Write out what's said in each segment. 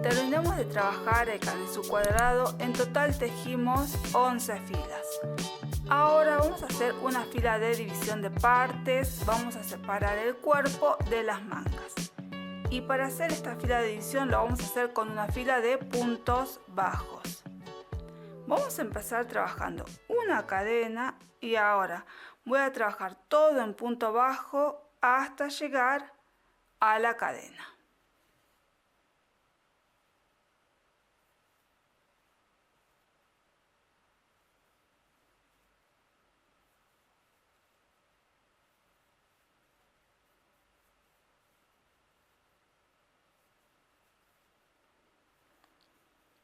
Terminamos de trabajar el canesú cuadrado, en total tejimos 11 filas. Ahora vamos a hacer una fila de división de partes, vamos a separar el cuerpo de las mangas. Y para hacer esta fila de división lo vamos a hacer con una fila de puntos bajos. Vamos a empezar trabajando una cadena y ahora voy a trabajar todo en punto bajo hasta llegar a la cadena.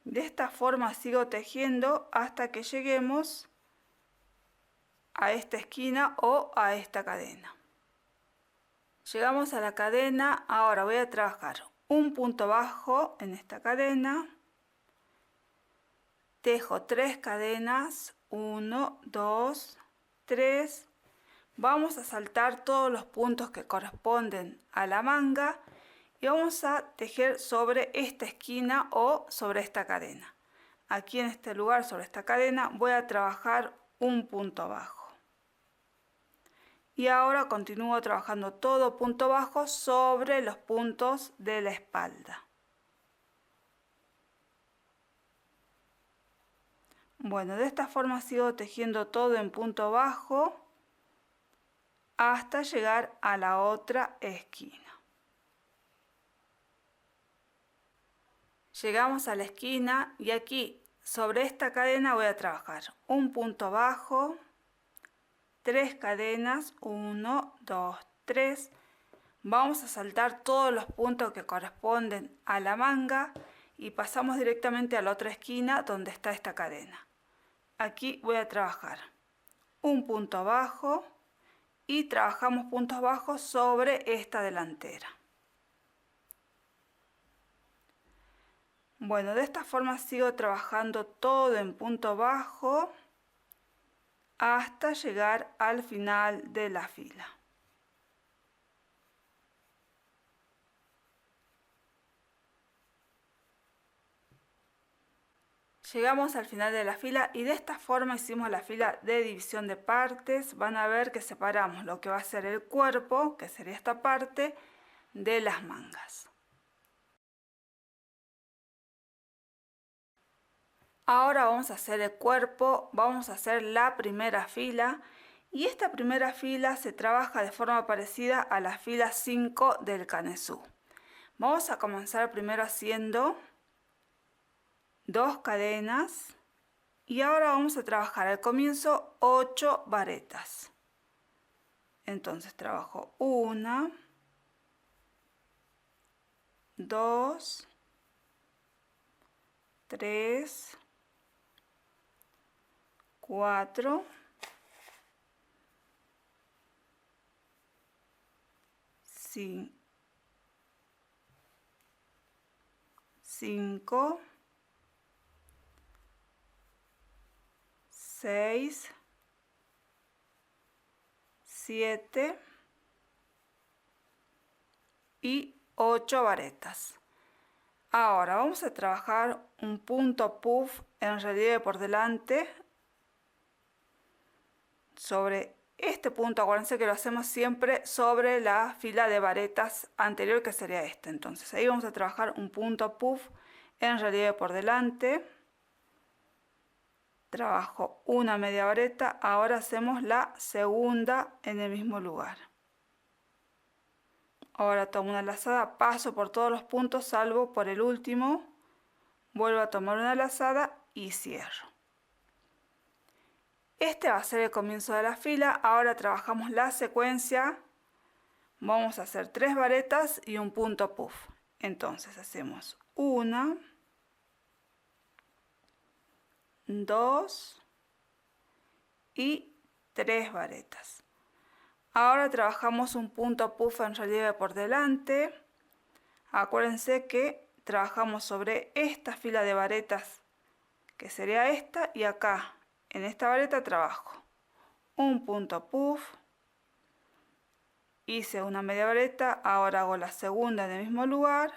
De esta forma sigo tejiendo hasta que lleguemos a esta esquina o a esta cadena. Llegamos a la cadena, ahora voy a trabajar un punto bajo en esta cadena, tejo 3 cadenas, 1, 2, 3, vamos a saltar todos los puntos que corresponden a la manga y vamos a tejer sobre esta esquina o sobre esta cadena. Aquí en este lugar, sobre esta cadena, voy a trabajar un punto bajo. Y ahora continúo trabajando todo punto bajo sobre los puntos de la espalda. Bueno, de esta forma sigo tejiendo todo en punto bajo hasta llegar a la otra esquina. Llegamos a la esquina y aquí sobre esta cadena voy a trabajar un punto bajo, 3 cadenas, 1, 2, 3. Vamos a saltar todos los puntos que corresponden a la manga y pasamos directamente a la otra esquina donde está esta cadena. Aquí voy a trabajar un punto bajo y trabajamos puntos bajos sobre esta delantera. Bueno, de esta forma sigo trabajando todo en punto bajo hasta llegar al final de la fila. Llegamos al final de la fila y de esta forma hicimos la fila de división de partes. Van a ver que separamos lo que va a ser el cuerpo, que sería esta parte, de las mangas. Ahora vamos a hacer el cuerpo, vamos a hacer la primera fila y esta primera fila se trabaja de forma parecida a la fila 5 del canesú. Vamos a comenzar primero haciendo 2 cadenas y ahora vamos a trabajar al comienzo 8 varetas. Entonces trabajo 1, 2, 3, 4, 5, 6, 7 y 8 varetas. Ahora vamos a trabajar un punto puff en relieve por delante sobre este punto. Acuérdense que lo hacemos siempre sobre la fila de varetas anterior, que sería esta. Entonces ahí vamos a trabajar un punto puff en relieve por delante. Trabajo una media vareta. Ahora hacemos la segunda en el mismo lugar. Ahora tomo una lazada, paso por todos los puntos salvo por el último, vuelvo a tomar una lazada y cierro. Este va a ser el comienzo de la fila. Ahora trabajamos la secuencia. Vamos a hacer 3 varetas y un punto puff. Entonces hacemos 1, 2 y 3 varetas. Ahora trabajamos un punto puff en relieve por delante. Acuérdense que trabajamos sobre esta fila de varetas, que sería esta, y acá, en esta vareta trabajo un punto puff, hice una media vareta, ahora hago la segunda en el mismo lugar,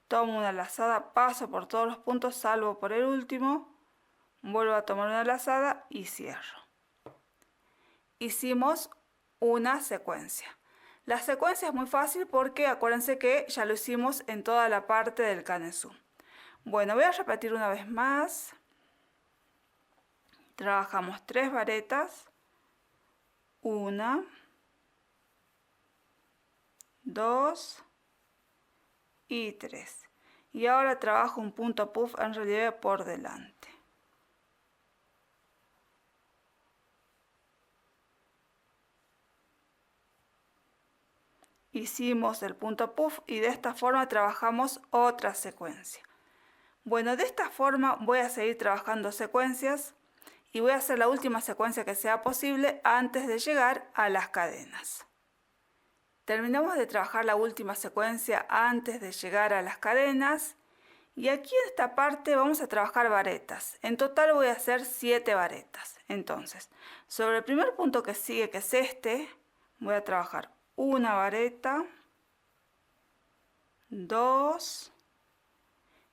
tomo una lazada, paso por todos los puntos salvo por el último, vuelvo a tomar una lazada y cierro. Hicimos una secuencia. La secuencia es muy fácil porque acuérdense que ya lo hicimos en toda la parte del canesú. Bueno, voy a repetir una vez más. Trabajamos 3 varetas, 1, 2 y 3. Y ahora trabajo un punto puff en relieve por delante. Hicimos el punto puff y de esta forma trabajamos otra secuencia. Bueno, de esta forma voy a seguir trabajando secuencias y voy a hacer la última secuencia que sea posible antes de llegar a las cadenas. Terminamos de trabajar la última secuencia antes de llegar a las cadenas y aquí en esta parte vamos a trabajar varetas. En total voy a hacer 7 varetas. Entonces, sobre el primer punto que sigue, que es este, voy a trabajar una vareta, 2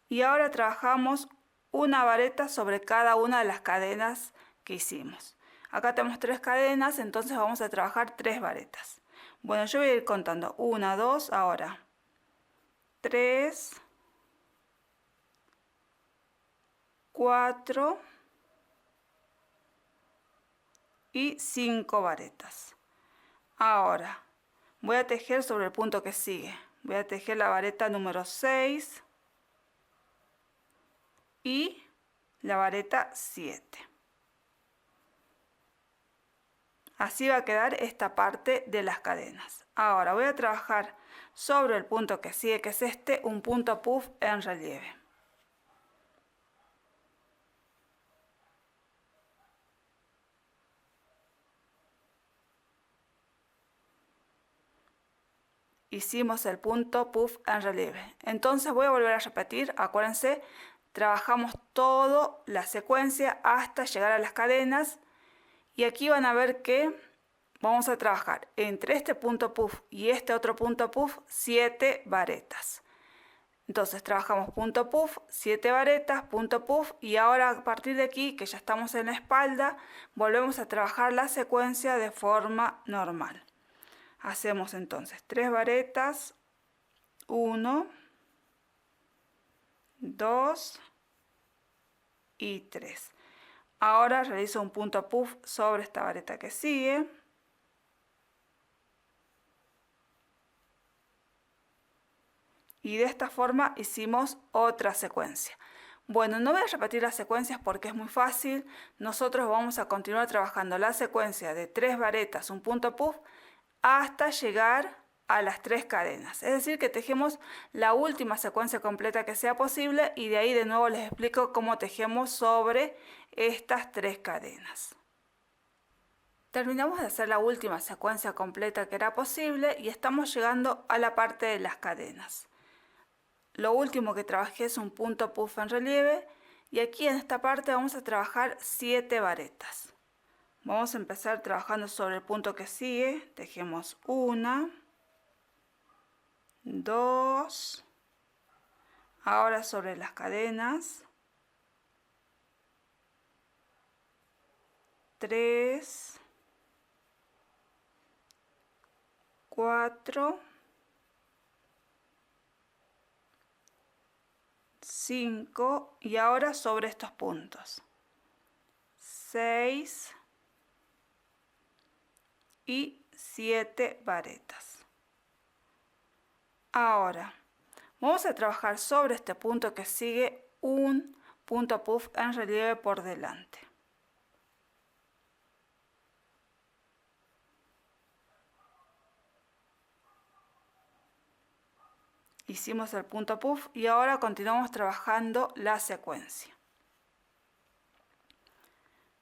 y ahora trabajamos una vareta sobre cada una de las cadenas que hicimos. Acá tenemos 3 cadenas, entonces vamos a trabajar 3 varetas. Bueno, yo voy a ir contando 1, 2, ahora 3, 4 y 5 varetas. Ahora voy a tejer sobre el punto que sigue. Voy a tejer la vareta número 6 y la vareta 7. Así va a quedar esta parte de las cadenas. Ahora voy a trabajar sobre el punto que sigue, que es este, un punto puff en relieve. Hicimos el punto puff en relieve. Entonces voy a volver a repetir, acuérdense, trabajamos toda la secuencia hasta llegar a las cadenas y aquí van a ver que vamos a trabajar entre este punto puff y este otro punto puff 7 varetas. Entonces trabajamos punto puff, 7 varetas, punto puff y ahora a partir de aquí que ya estamos en la espalda volvemos a trabajar la secuencia de forma normal. Hacemos entonces 3 varetas, 1, 2 y 3. Ahora realizo un punto puff sobre esta vareta que sigue. Y de esta forma hicimos otra secuencia. Bueno, no voy a repetir las secuencias porque es muy fácil. Nosotros vamos a continuar trabajando la secuencia de 3 varetas, un punto puff, hasta llegar a las 3 cadenas. Es decir, que tejemos la última secuencia completa que sea posible y de ahí de nuevo les explico cómo tejemos sobre estas 3 cadenas. Terminamos de hacer la última secuencia completa que era posible y estamos llegando a la parte de las cadenas. Lo último que trabajé es un punto puff en relieve y aquí en esta parte vamos a trabajar 7 varetas. Vamos a empezar trabajando sobre el punto que sigue. Tejemos 1, 2, ahora sobre las cadenas, 3, 4, 5 y ahora sobre estos puntos, 6 y 7 varetas. Ahora vamos a trabajar sobre este punto que sigue un punto puff en relieve por delante. Hicimos el punto puff y ahora continuamos trabajando la secuencia.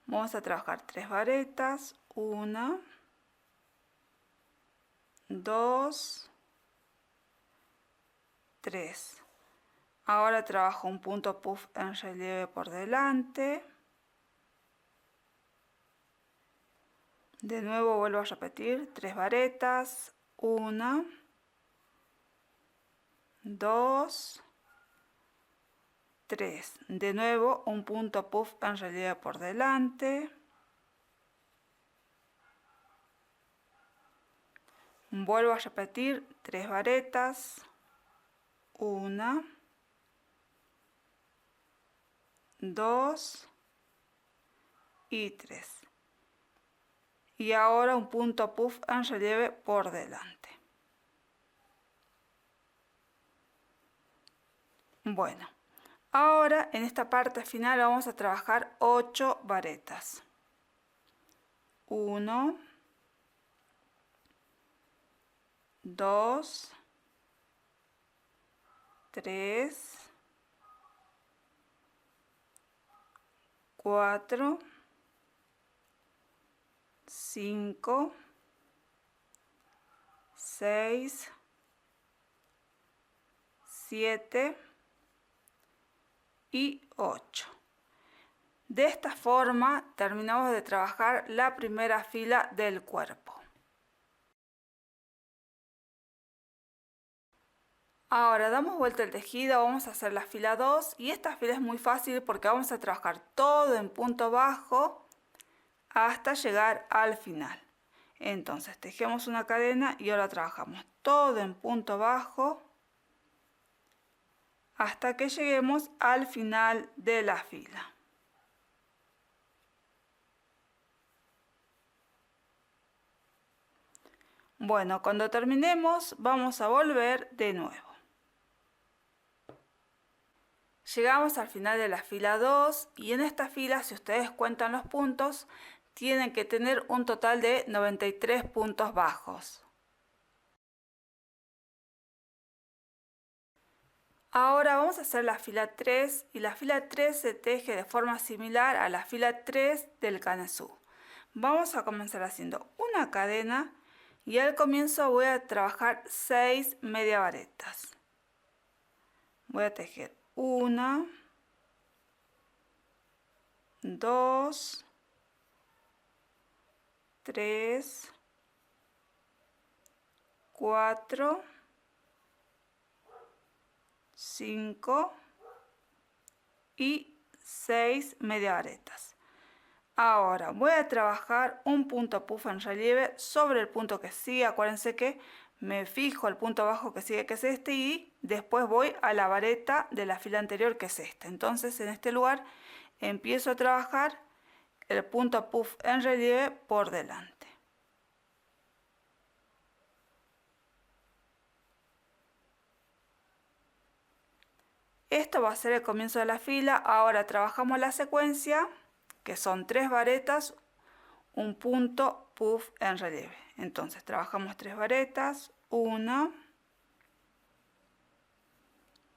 Vamos a trabajar 3 varetas, 1, 2, 3. Ahora trabajo un punto puff en relieve por delante. De nuevo vuelvo a repetir 3 varetas. 1, 2, 3. De nuevo un punto puff en relieve por delante. Vuelvo a repetir 3 varetas. 1, 2 y 3. Y ahora un punto puff en relieve por delante. Bueno, ahora en esta parte final vamos a trabajar 8 varetas. 1, 2, 3, 4, 5, 6, 7 y 8. De esta forma terminamos de trabajar la primera fila del cuerpo. Ahora damos vuelta el tejido, vamos a hacer la fila 2 y esta fila es muy fácil porque vamos a trabajar todo en punto bajo hasta llegar al final. Entonces tejemos una cadena y ahora trabajamos todo en punto bajo hasta que lleguemos al final de la fila. Bueno, cuando terminemos vamos a volver de nuevo. Llegamos al final de la fila 2 y en esta fila, si ustedes cuentan los puntos, tienen que tener un total de 93 puntos bajos. Ahora vamos a hacer la fila 3 y la fila 3 se teje de forma similar a la fila 3 del canesú. Vamos a comenzar haciendo una cadena y al comienzo voy a trabajar 6 media varetas. Voy a tejer 1, 2, 3, 4, 5 y 6 media varetas. Ahora voy a trabajar un punto puff en relieve sobre el punto que sigue. Acuérdense que me fijo el punto bajo que sigue, que es este, y después voy a la vareta de la fila anterior, que es esta. Entonces en este lugar empiezo a trabajar el punto puff en relieve por delante. Esto va a ser el comienzo de la fila. Ahora trabajamos la secuencia, que son 3 varetas, un punto puff en relieve. Entonces trabajamos 3 varetas, 1,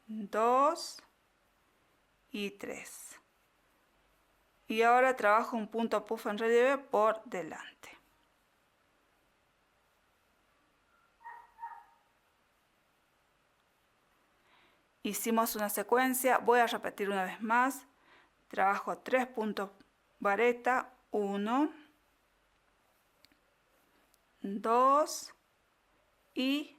2 y 3. Y ahora trabajo un punto puff en relieve por delante. Hicimos una secuencia, voy a repetir una vez más. Trabajo 3 puntos vareta, 1, 2 y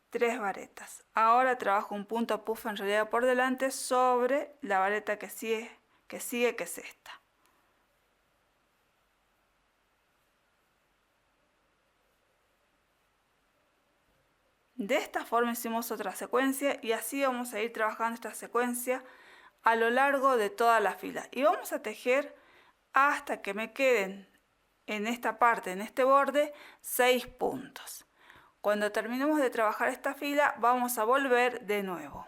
3 varetas. Ahora trabajo un punto puff en relieve por delante sobre la vareta que sigue, que es esta. De esta forma hicimos otra secuencia y así vamos a ir trabajando esta secuencia a lo largo de toda la fila. Y vamos a tejer hasta que me queden en esta parte, en este borde, 6 puntos. Cuando terminemos de trabajar esta fila, vamos a volver de nuevo.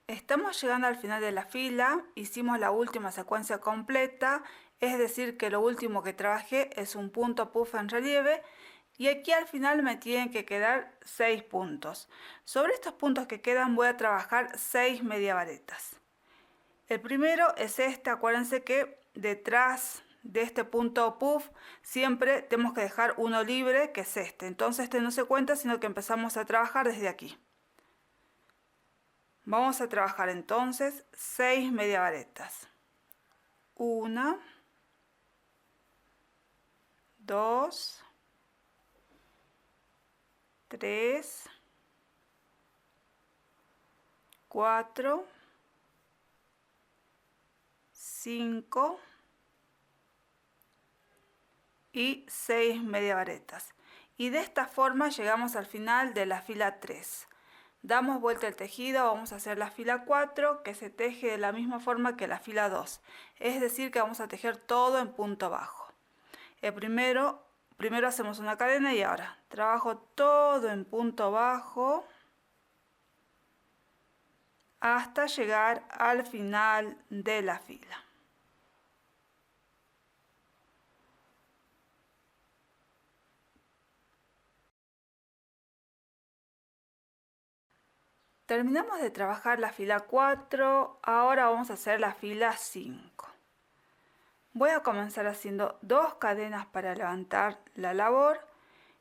Estamos llegando al final de la fila, hicimos la última secuencia completa, es decir que lo último que trabajé es un punto puff en relieve. Y aquí al final me tienen que quedar 6 puntos. Sobre estos puntos que quedan voy a trabajar 6 media varetas. El primero es este, acuérdense que detrás de este punto puff, siempre tenemos que dejar uno libre, que es este. Entonces este no se cuenta, sino que empezamos a trabajar desde aquí. Vamos a trabajar entonces 6 media varetas. 1, 2, 3, 4, 5 y 6 media varetas. Y de esta forma llegamos al final de la fila 3. Damos vuelta el tejido, vamos a hacer la fila 4, que se teje de la misma forma que la fila 2. Es decir, que vamos a tejer todo en punto bajo. Primero hacemos una cadena y ahora trabajo todo en punto bajo hasta llegar al final de la fila. Terminamos de trabajar la fila 4, ahora vamos a hacer la fila 5. Voy a comenzar haciendo 2 cadenas para levantar la labor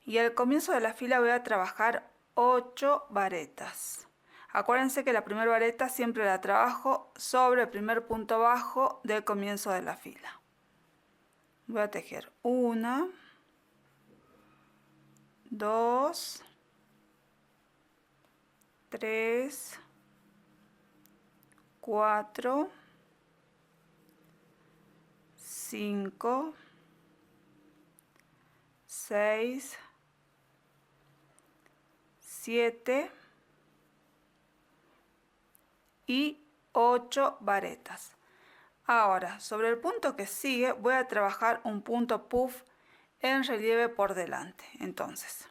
y al comienzo de la fila voy a trabajar 8 varetas. Acuérdense que la primera vareta siempre la trabajo sobre el primer punto bajo del comienzo de la fila. Voy a tejer 1, 2, 3, 4, 5, 6, 7 y 8 varetas. Ahora, sobre el punto que sigue voy a trabajar un punto puff en relieve por delante. Entonces,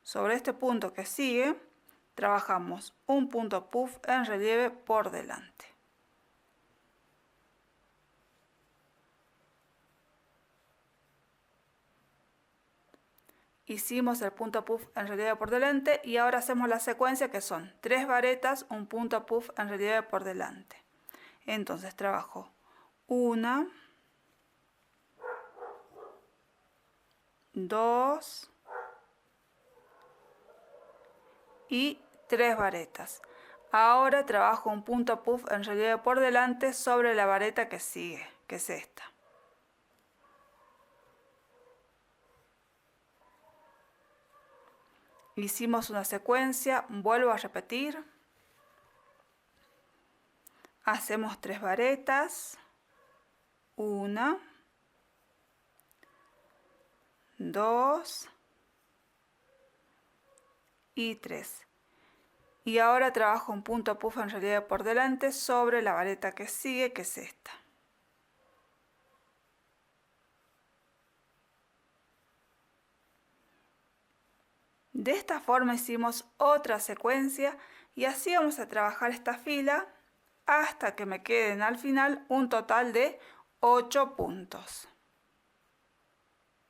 sobre este punto que sigue trabajamos un punto puff en relieve por delante. Hicimos el punto puff en relieve por delante y ahora hacemos la secuencia que son 3 varetas, un punto puff en relieve por delante. Entonces trabajo 1, 2 y 3 varetas. Ahora trabajo un punto puff en relieve por delante sobre la vareta que sigue, que es esta. Hicimos una secuencia, vuelvo a repetir. Hacemos 3 varetas. 1, 2 y 3. Y ahora trabajo un punto puff en relieve por delante sobre la vareta que sigue, que es esta. De esta forma hicimos otra secuencia y así vamos a trabajar esta fila hasta que me queden al final un total de 8 puntos.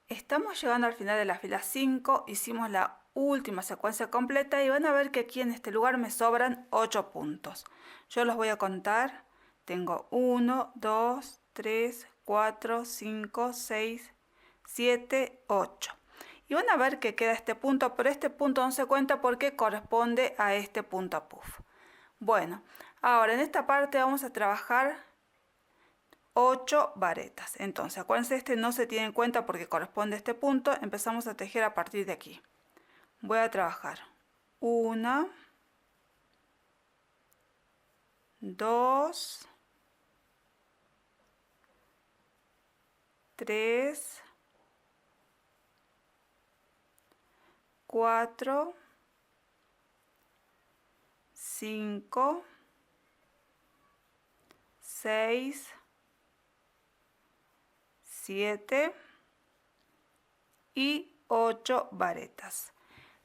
Estamos llegando al final de la fila 5, hicimos la última secuencia completa y van a ver que aquí en este lugar me sobran 8 puntos. Yo los voy a contar. Tengo 1, 2, 3, 4, 5, 6, 7, 8. Y van a ver que queda este punto, pero este punto no se cuenta porque corresponde a este punto puff. Bueno, ahora en esta parte vamos a trabajar 8 varetas. Entonces, acuérdense, este no se tiene en cuenta porque corresponde a este punto. Empezamos a tejer a partir de aquí. Voy a trabajar 1, 2, 3, 4, 5, 6, 7 y 8 varetas.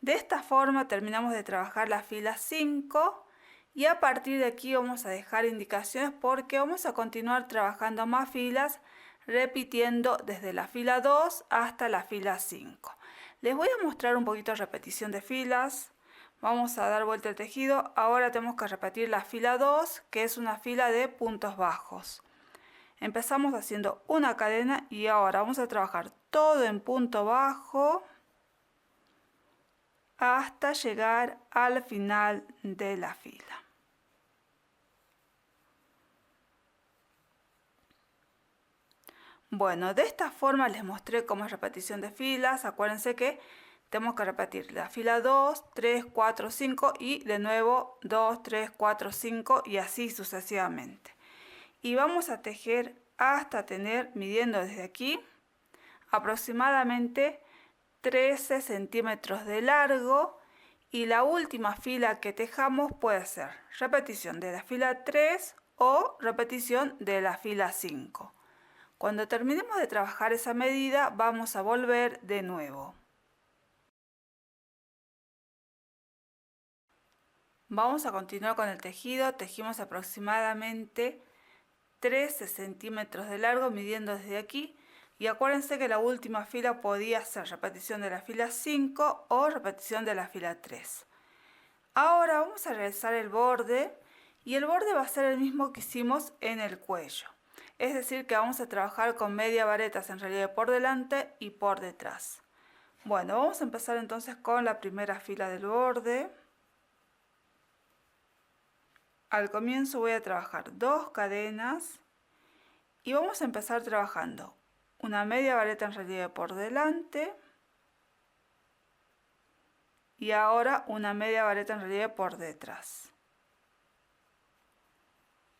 De esta forma terminamos de trabajar la fila 5 y a partir de aquí vamos a dejar indicaciones porque vamos a continuar trabajando más filas repitiendo desde la fila 2 hasta la fila 5. Les voy a mostrar un poquito de repetición de filas. Vamos a dar vuelta el tejido. Ahora tenemos que repetir la fila 2, que es una fila de puntos bajos. Empezamos haciendo una cadena y ahora vamos a trabajar todo en punto bajo hasta llegar al final de la fila. Bueno, de esta forma les mostré cómo es repetición de filas. Acuérdense que tenemos que repetir la fila 2, 3, 4, 5 y de nuevo 2, 3, 4, 5 y así sucesivamente. Y vamos a tejer hasta tener, midiendo desde aquí, aproximadamente 13 centímetros de largo, y la última fila que tejamos puede ser repetición de la fila 3 o repetición de la fila 5. Cuando terminemos de trabajar esa medida vamos a volver de nuevo. Vamos a continuar con el tejido. Tejimos aproximadamente 13 centímetros de largo midiendo desde aquí, y acuérdense que la última fila podía ser repetición de la fila 5 o repetición de la fila 3. Ahora vamos a realizar el borde, y el borde va a ser el mismo que hicimos en el cuello. Es decir, que vamos a trabajar con media varetas en relieve por delante y por detrás. Bueno, vamos a empezar entonces con la primera fila del borde. Al comienzo voy a trabajar 2 cadenas y vamos a empezar trabajando una media vareta en relieve por delante y ahora una media vareta en relieve por detrás.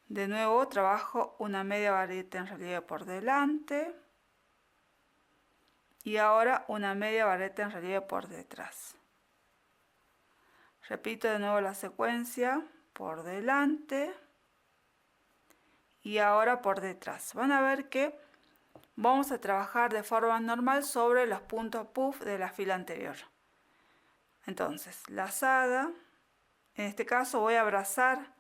De nuevo trabajo una media vareta en relieve por delante y ahora una media vareta en relieve por detrás. Repito de nuevo la secuencia: por delante y ahora por detrás. Van a ver que vamos a trabajar de forma normal sobre los puntos puff de la fila anterior. Entonces, lazada, en este caso voy a abrazar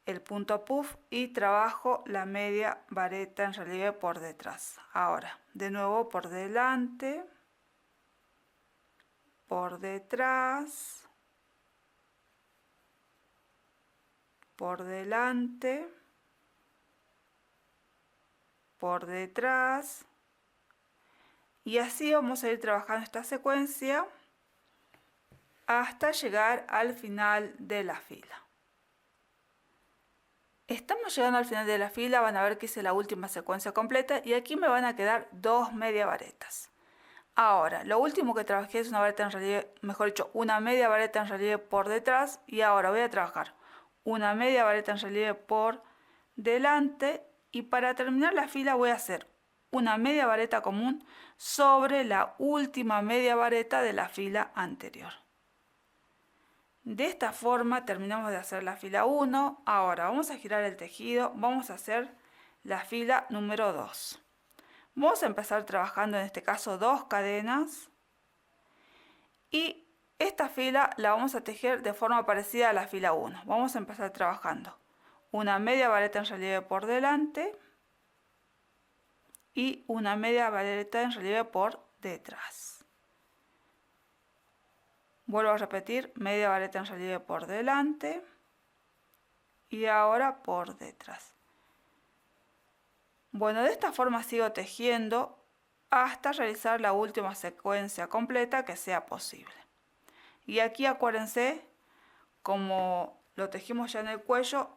el punto puff y trabajo la media vareta en relieve por detrás. Ahora, de nuevo por delante, por detrás, por delante, por detrás, y así vamos a ir trabajando esta secuencia hasta llegar al final de la fila. Estamos llegando al final de la fila, van a ver que hice la última secuencia completa y aquí me van a quedar 2 media varetas. Ahora, lo último que trabajé es una vareta en relieve, mejor dicho, una media vareta en relieve por detrás, y ahora voy a trabajar una media vareta en relieve por delante, y para terminar la fila voy a hacer una media vareta común sobre la última media vareta de la fila anterior. De esta forma terminamos de hacer la fila 1. Ahora vamos a girar el tejido, vamos a hacer la fila número 2. Vamos a empezar trabajando en este caso 2 cadenas y esta fila la vamos a tejer de forma parecida a la fila 1. Vamos a empezar trabajando una media vareta en relieve por delante y una media vareta en relieve por detrás. Vuelvo a repetir, media vareta en relieve por delante y ahora por detrás. Bueno, de esta forma sigo tejiendo hasta realizar la última secuencia completa que sea posible. Y aquí acuérdense, como lo tejimos ya en el cuello,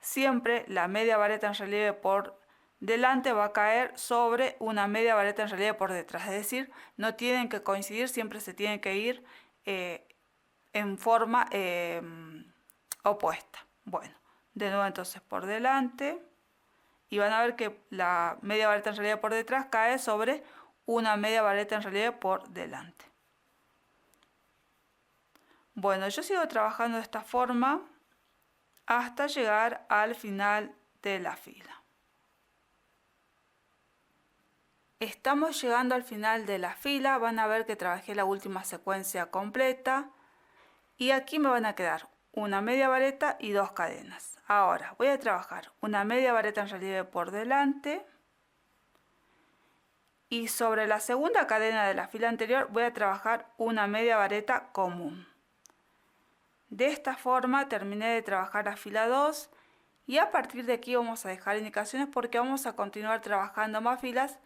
siempre la media vareta en relieve por delante va a caer sobre una media vareta en relieve por detrás. Es decir, no tienen que coincidir, siempre se tienen que ir en forma opuesta. Bueno, de nuevo entonces por delante, y van a ver que la media vareta en relieve por detrás cae sobre una media vareta en relieve por delante. Bueno, yo sigo trabajando de esta forma hasta llegar al final de la fila. Estamos llegando al final de la fila, van a ver que trabajé la última secuencia completa y aquí me van a quedar una media vareta y 2 cadenas. Ahora voy a trabajar una media vareta en relieve por delante y sobre la segunda cadena de la fila anterior voy a trabajar una media vareta común. De esta forma terminé de trabajar la fila 2 Y a partir de aquí vamos a dejar indicaciones porque vamos a continuar trabajando más filas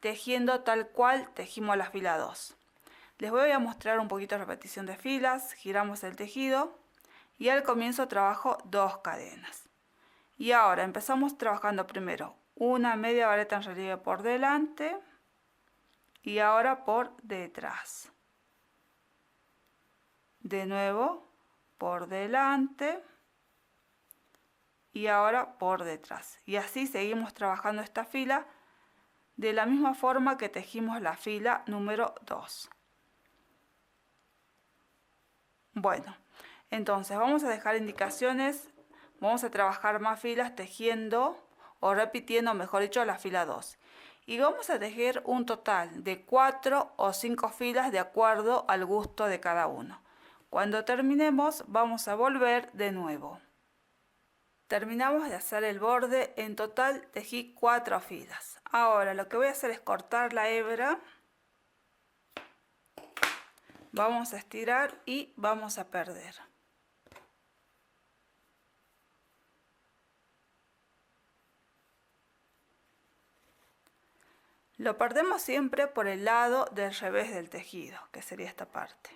tejiendo tal cual tejimos la fila 2. Les voy a mostrar un poquito de repetición de filas, giramos el tejido y al comienzo trabajo 2 cadenas. Y ahora empezamos trabajando primero una media vareta en relieve por delante y ahora por detrás. De nuevo por delante y ahora por detrás. Y así seguimos trabajando esta fila de la misma forma que tejimos la fila número 2. Bueno, entonces vamos a dejar indicaciones, vamos a trabajar más filas tejiendo o repitiendo, mejor dicho, la fila 2. Y vamos a tejer un total de 4 o 5 filas de acuerdo al gusto de cada uno. Cuando terminemos vamos a volver de nuevo. Terminamos de hacer el borde, en total tejí 4 filas. Ahora lo que voy a hacer es cortar la hebra. Vamos a estirar y vamos a perder. Lo perdemos siempre por el lado del revés del tejido, que sería esta parte.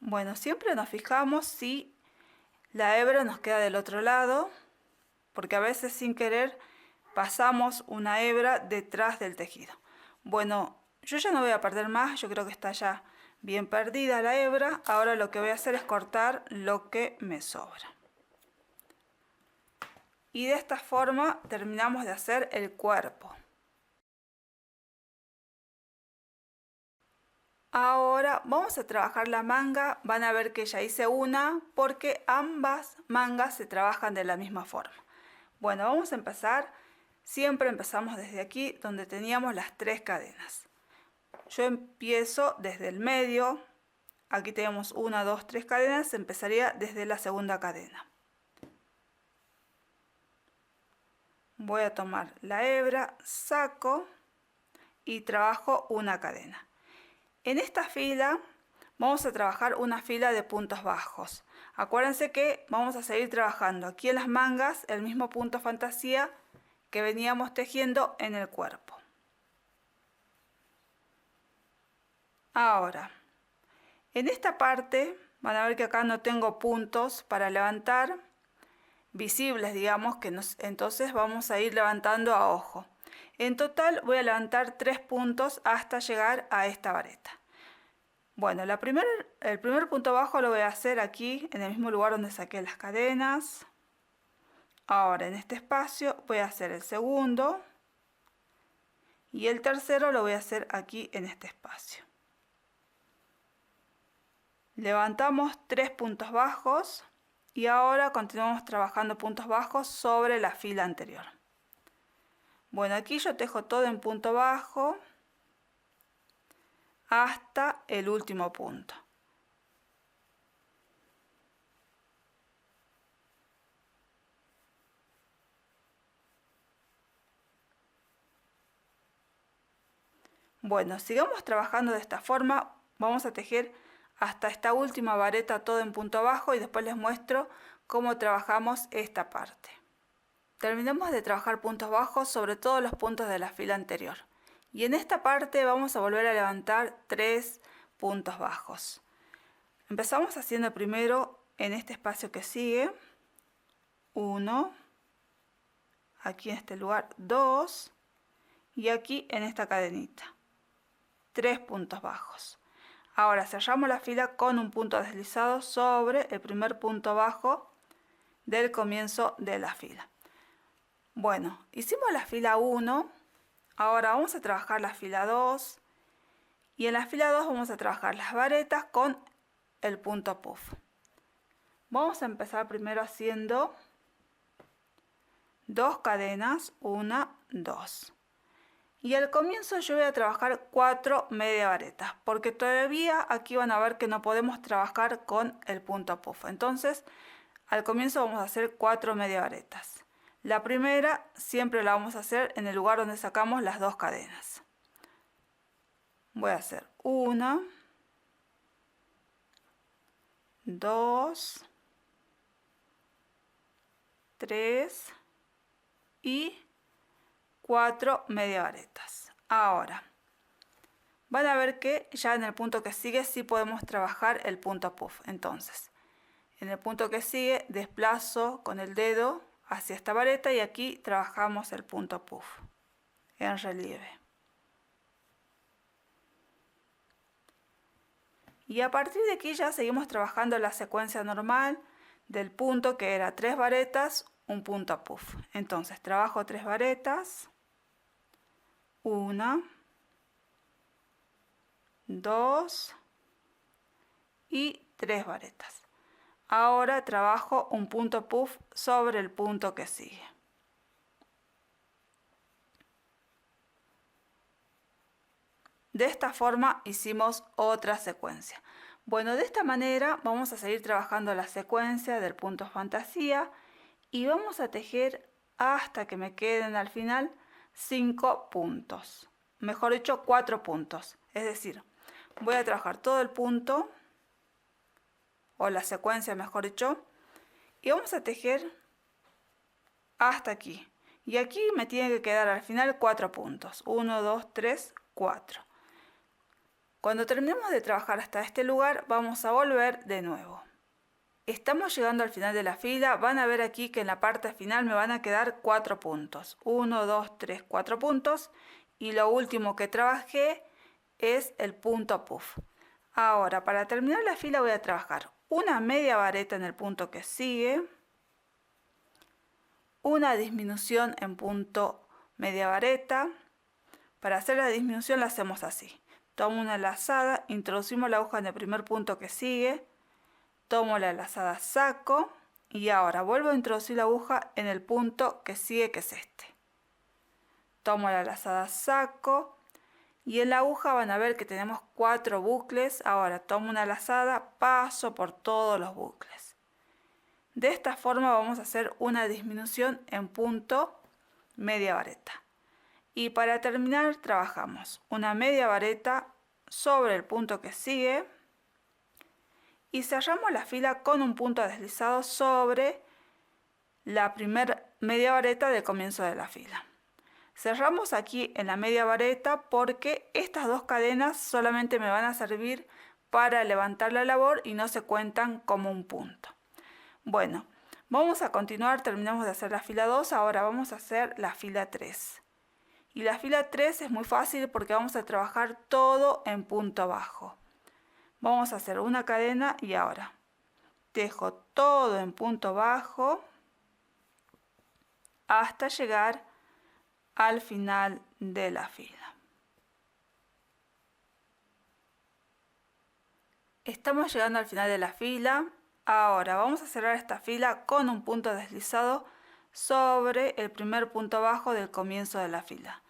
Bueno, siempre nos fijamos si la hebra nos queda del otro lado, porque a veces sin querer pasamos una hebra detrás del tejido. Bueno, yo ya no voy a perder más, yo creo que está ya bien perdida la hebra. Ahora lo que voy a hacer es cortar lo que me sobra. Y de esta forma terminamos de hacer el cuerpo. Ahora vamos a trabajar la manga. Van a ver que ya hice una porque ambas mangas se trabajan de la misma forma. Bueno, vamos a empezar. Siempre empezamos desde aquí donde teníamos las 3 cadenas. Yo empiezo desde el medio. Aquí tenemos 1, 2, 3 cadenas. Empezaría desde la segunda cadena. Voy a tomar la hebra, saco y trabajo una cadena. En esta fila vamos a trabajar una fila de puntos bajos. Acuérdense que vamos a seguir trabajando aquí en las mangas el mismo punto fantasía que veníamos tejiendo en el cuerpo. Ahora, en esta parte van a ver que acá no tengo puntos para levantar visibles, digamos, entonces vamos a ir levantando a ojo. En total voy a levantar 3 puntos hasta llegar a esta vareta. Bueno, el primer punto bajo lo voy a hacer aquí en el mismo lugar donde saqué las cadenas. Ahora en este espacio voy a hacer el segundo y el tercero lo voy a hacer aquí en este espacio. Levantamos 3 puntos bajos y ahora continuamos trabajando puntos bajos sobre la fila anterior. Bueno, aquí yo tejo todo en punto bajo hasta el último punto. Bueno, sigamos trabajando de esta forma. Vamos a tejer hasta esta última vareta todo en punto bajo y después les muestro cómo trabajamos esta parte. Terminamos de trabajar puntos bajos sobre todos los puntos de la fila anterior. Y en esta parte vamos a volver a levantar 3 puntos bajos. Empezamos haciendo primero en este espacio que sigue. 1, aquí en este lugar 2 y aquí en esta cadenita. 3 puntos bajos. Ahora cerramos la fila con un punto deslizado sobre el primer punto bajo del comienzo de la fila. Bueno, hicimos la fila 1, ahora vamos a trabajar la fila 2 y en la fila 2 vamos a trabajar las varetas con el punto puff. Vamos a empezar primero haciendo 2 cadenas, 1, 2. Y al comienzo yo voy a trabajar 4 media varetas, porque todavía aquí van a ver que no podemos trabajar con el punto puff. Entonces, al comienzo vamos a hacer 4 media varetas. La primera siempre la vamos a hacer en el lugar donde sacamos las 2 cadenas. Voy a hacer 1, 2, 3 y 4 media varetas. Ahora van a ver que ya en el punto que sigue sí podemos trabajar el punto puff. Entonces en el punto que sigue desplazo con el dedo hacia esta vareta y aquí trabajamos el punto puff en relieve. Y a partir de aquí ya seguimos trabajando la secuencia normal del punto, que era 3 varetas, un punto puff. Entonces trabajo 3 varetas, 1, 2 y 3 varetas. Ahora trabajo un punto puff sobre el punto que sigue. De esta forma hicimos otra secuencia. Bueno, de esta manera vamos a seguir trabajando la secuencia del punto fantasía y vamos a tejer hasta que me queden al final 5 puntos. Mejor dicho, 4 puntos. Es decir, voy a trabajar todo el punto, o la secuencia mejor dicho, y vamos a tejer hasta aquí. Y aquí me tiene que quedar al final 4 puntos. 1, 2, 3, 4. Cuando terminemos de trabajar hasta este lugar, vamos a volver de nuevo. Estamos llegando al final de la fila. Van a ver aquí que en la parte final me van a quedar 4 puntos. 1, 2, 3, 4 puntos. Y lo último que trabajé es el punto puff. Ahora, para terminar la fila voy a trabajar una media vareta en el punto que sigue, una disminución en punto media vareta. Para hacer la disminución la hacemos así. Tomo una lazada, introducimos la aguja en el primer punto que sigue, tomo la lazada, saco y ahora vuelvo a introducir la aguja en el punto que sigue, que es este. Tomo la lazada, saco y en la aguja van a ver que tenemos 4 bucles. Ahora tomo una lazada, paso por todos los bucles. De esta forma vamos a hacer una disminución en punto media vareta. Y para terminar trabajamos una media vareta sobre el punto que sigue y cerramos la fila con un punto deslizado sobre la primera media vareta del comienzo de la fila. Cerramos aquí en la media vareta porque estas 2 cadenas solamente me van a servir para levantar la labor y no se cuentan como un punto. Bueno, vamos a continuar, terminamos de hacer la fila 2, ahora vamos a hacer la fila 3. Y la fila 3 es muy fácil porque vamos a trabajar todo en punto bajo. Vamos a hacer una cadena y ahora tejo todo en punto bajo hasta llegar al final de la fila. Estamos llegando al final de la fila. Ahora vamos a cerrar esta fila con un punto deslizado sobre el primer punto bajo del comienzo de la fila.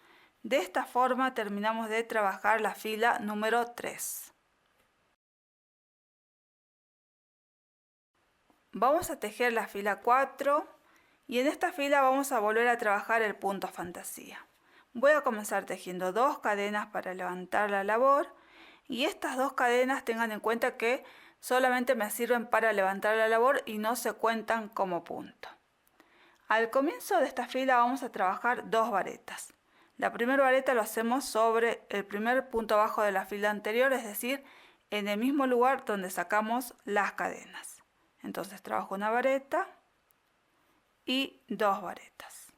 De esta forma terminamos de trabajar la fila número 3. Vamos a tejer la fila 4 y en esta fila vamos a volver a trabajar el punto fantasía. Voy a comenzar tejiendo 2 cadenas para levantar la labor y estas 2 cadenas tengan en cuenta que solamente me sirven para levantar la labor y no se cuentan como punto. Al comienzo de esta fila vamos a trabajar 2 varetas. La primera vareta lo hacemos sobre el primer punto bajo de la fila anterior, es decir, en el mismo lugar donde sacamos las cadenas. Entonces trabajo una vareta y 2 varetas.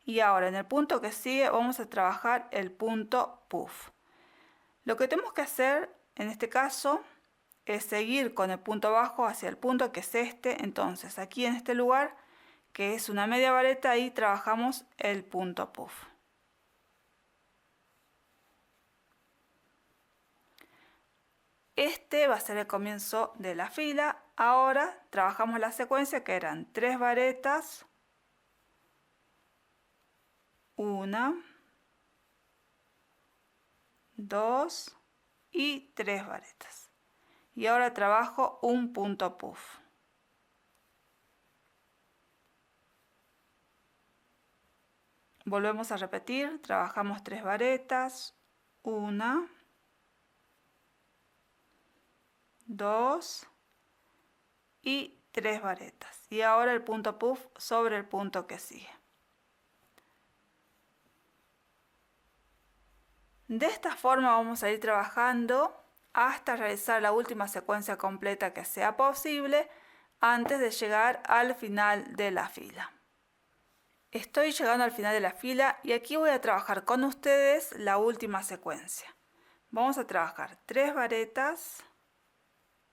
Y ahora en el punto que sigue vamos a trabajar el punto puff. Lo que tenemos que hacer en este caso es seguir con el punto bajo hacia el punto que es este. Entonces aquí en este lugar que es una media vareta, y trabajamos el punto puff. Este va a ser el comienzo de la fila. Ahora trabajamos la secuencia que eran 3 varetas, 1, 2 y 3 varetas. Y ahora trabajo un punto puff. Volvemos a repetir, trabajamos 3 varetas, 1, 2 y 3 varetas. Y ahora el punto puff sobre el punto que sigue. De esta forma vamos a ir trabajando hasta realizar la última secuencia completa que sea posible antes de llegar al final de la fila. Estoy llegando al final de la fila y aquí voy a trabajar con ustedes la última secuencia. Vamos a trabajar 3 varetas,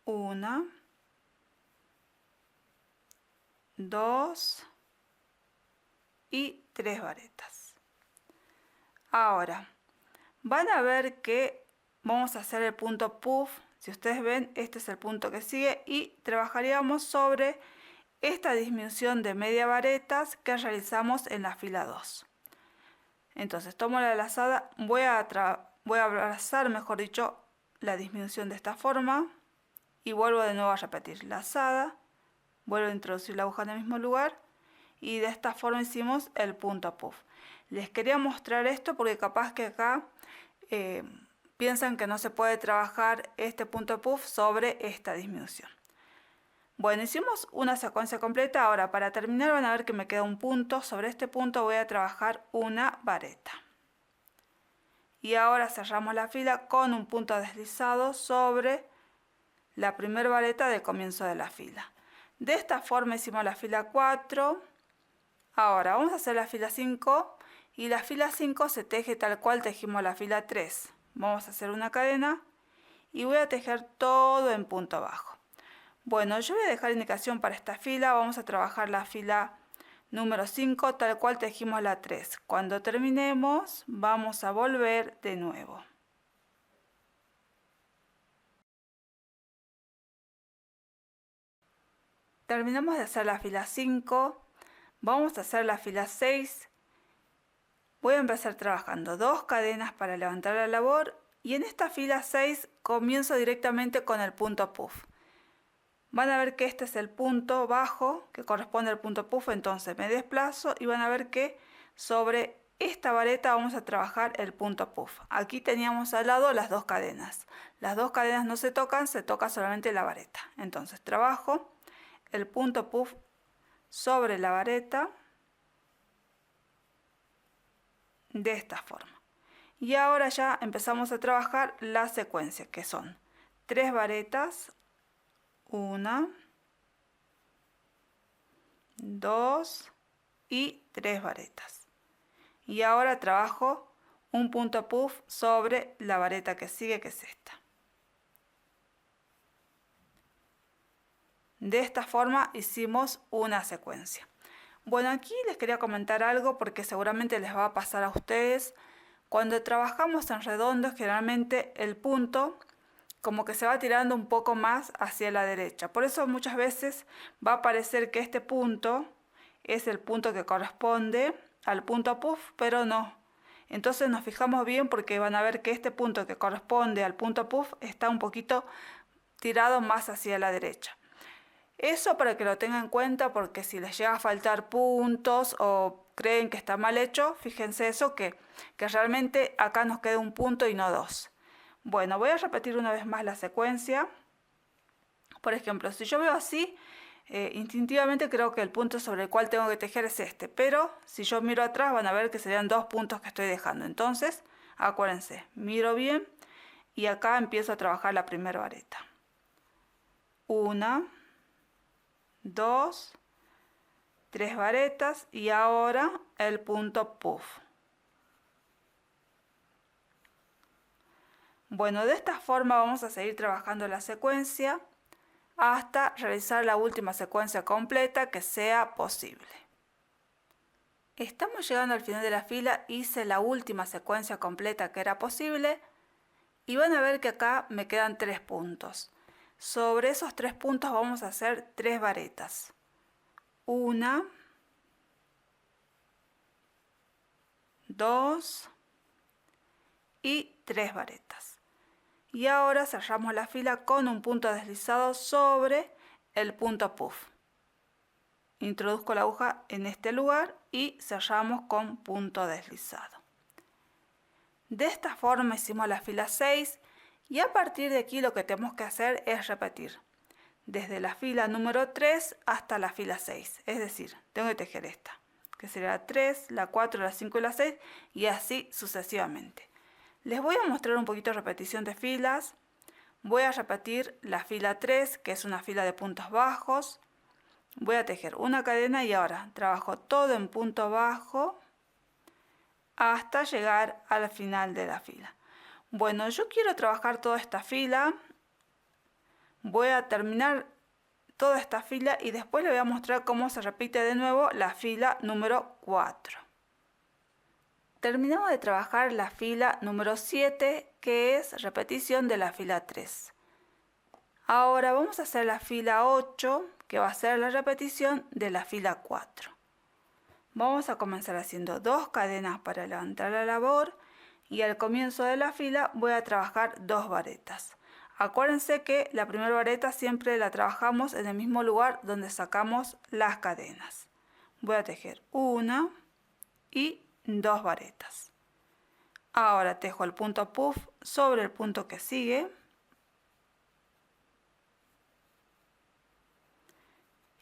1, 2 y 3 varetas. Ahora van a ver que vamos a hacer el punto puff. Si ustedes ven, este es el punto que sigue y trabajaríamos sobre esta disminución de media varetas que realizamos en la fila 2. Entonces tomo la lazada, voy a abrazar, mejor dicho, la disminución de esta forma y vuelvo de nuevo a repetir lazada, vuelvo a introducir la aguja en el mismo lugar y de esta forma hicimos el punto puff. Les quería mostrar esto porque capaz que acá piensan que no se puede trabajar este punto puff sobre esta disminución. Bueno, hicimos una secuencia completa. Ahora para terminar van a ver que me queda un punto. Sobre este punto voy a trabajar una vareta. Y ahora cerramos la fila con un punto deslizado sobre la primera vareta del comienzo de la fila. De esta forma hicimos la fila 4. Ahora vamos a hacer la fila 5 y la fila 5 se teje tal cual tejimos la fila 3. Vamos a hacer una cadena y voy a tejer todo en punto bajo. Bueno, yo voy a dejar indicación para esta fila. Vamos a trabajar la fila número 5 tal cual tejimos la 3. Cuando terminemos vamos a volver de nuevo. Terminamos de hacer la fila 5. Vamos a hacer la fila 6. Voy a empezar trabajando 2 cadenas para levantar la labor y en esta fila 6 comienzo directamente con el punto puff. Van a ver que este es el punto bajo que corresponde al punto puff, entonces me desplazo y van a ver que sobre esta vareta vamos a trabajar el punto puff. Aquí teníamos al lado las 2 cadenas. Las 2 cadenas no se tocan, se toca solamente la vareta. Entonces trabajo el punto puff sobre la vareta de esta forma. Y ahora ya empezamos a trabajar la secuencia, que son 3 varetas, 1, 2 y 3 varetas. Y ahora trabajo un punto puff sobre la vareta que sigue, que es esta. De esta forma hicimos una secuencia. Bueno, aquí les quería comentar algo porque seguramente les va a pasar a ustedes. Cuando trabajamos en redondo, generalmente el punto como que se va tirando un poco más hacia la derecha. Por eso muchas veces va a parecer que este punto es el punto que corresponde al punto puff, pero no. Entonces nos fijamos bien porque van a ver que este punto que corresponde al punto puff está un poquito tirado más hacia la derecha. Eso para que lo tengan en cuenta, porque si les llega a faltar puntos o creen que está mal hecho, fíjense eso, que realmente acá nos queda un punto y no 2. Bueno, voy a repetir una vez más la secuencia. Por ejemplo, si yo veo así, instintivamente creo que el punto sobre el cual tengo que tejer es este, pero si yo miro atrás van a ver que serían 2 puntos que estoy dejando. Entonces, acuérdense, miro bien y acá empiezo a trabajar la primera vareta. 1, 2, 3 varetas y ahora el punto puff. Bueno, de esta forma vamos a seguir trabajando la secuencia hasta realizar la última secuencia completa que sea posible. Estamos llegando al final de la fila, hice la última secuencia completa que era posible y van a ver que acá me quedan 3 puntos. Sobre esos 3 puntos vamos a hacer 3 varetas. 1, 2 y 3 varetas. Y ahora cerramos la fila con un punto deslizado sobre el punto puff. Introduzco la aguja en este lugar y cerramos con punto deslizado. De esta forma hicimos la fila 6 y a partir de aquí lo que tenemos que hacer es repetir desde la fila número 3 hasta la fila 6. Es decir, tengo que tejer esta, que sería la 3, la 4, la 5 y la 6 y así sucesivamente. Les voy a mostrar un poquito de repetición de filas. Voy a repetir la fila 3, que es una fila de puntos bajos. Voy a tejer una cadena y ahora trabajo todo en punto bajo hasta llegar al final de la fila. Bueno, yo quiero trabajar toda esta fila. Voy a terminar toda esta fila y después les voy a mostrar cómo se repite de nuevo la fila número 4. Terminamos de trabajar la fila número 7, que es repetición de la fila 3. Ahora vamos a hacer la fila 8, que va a ser la repetición de la fila 4. Vamos a comenzar haciendo 2 cadenas para levantar la labor y al comienzo de la fila voy a trabajar 2 varetas. Acuérdense que la primera vareta siempre la trabajamos en el mismo lugar donde sacamos las cadenas. Voy a tejer 1 y 2 varetas. Ahora tejo el punto puff sobre el punto que sigue.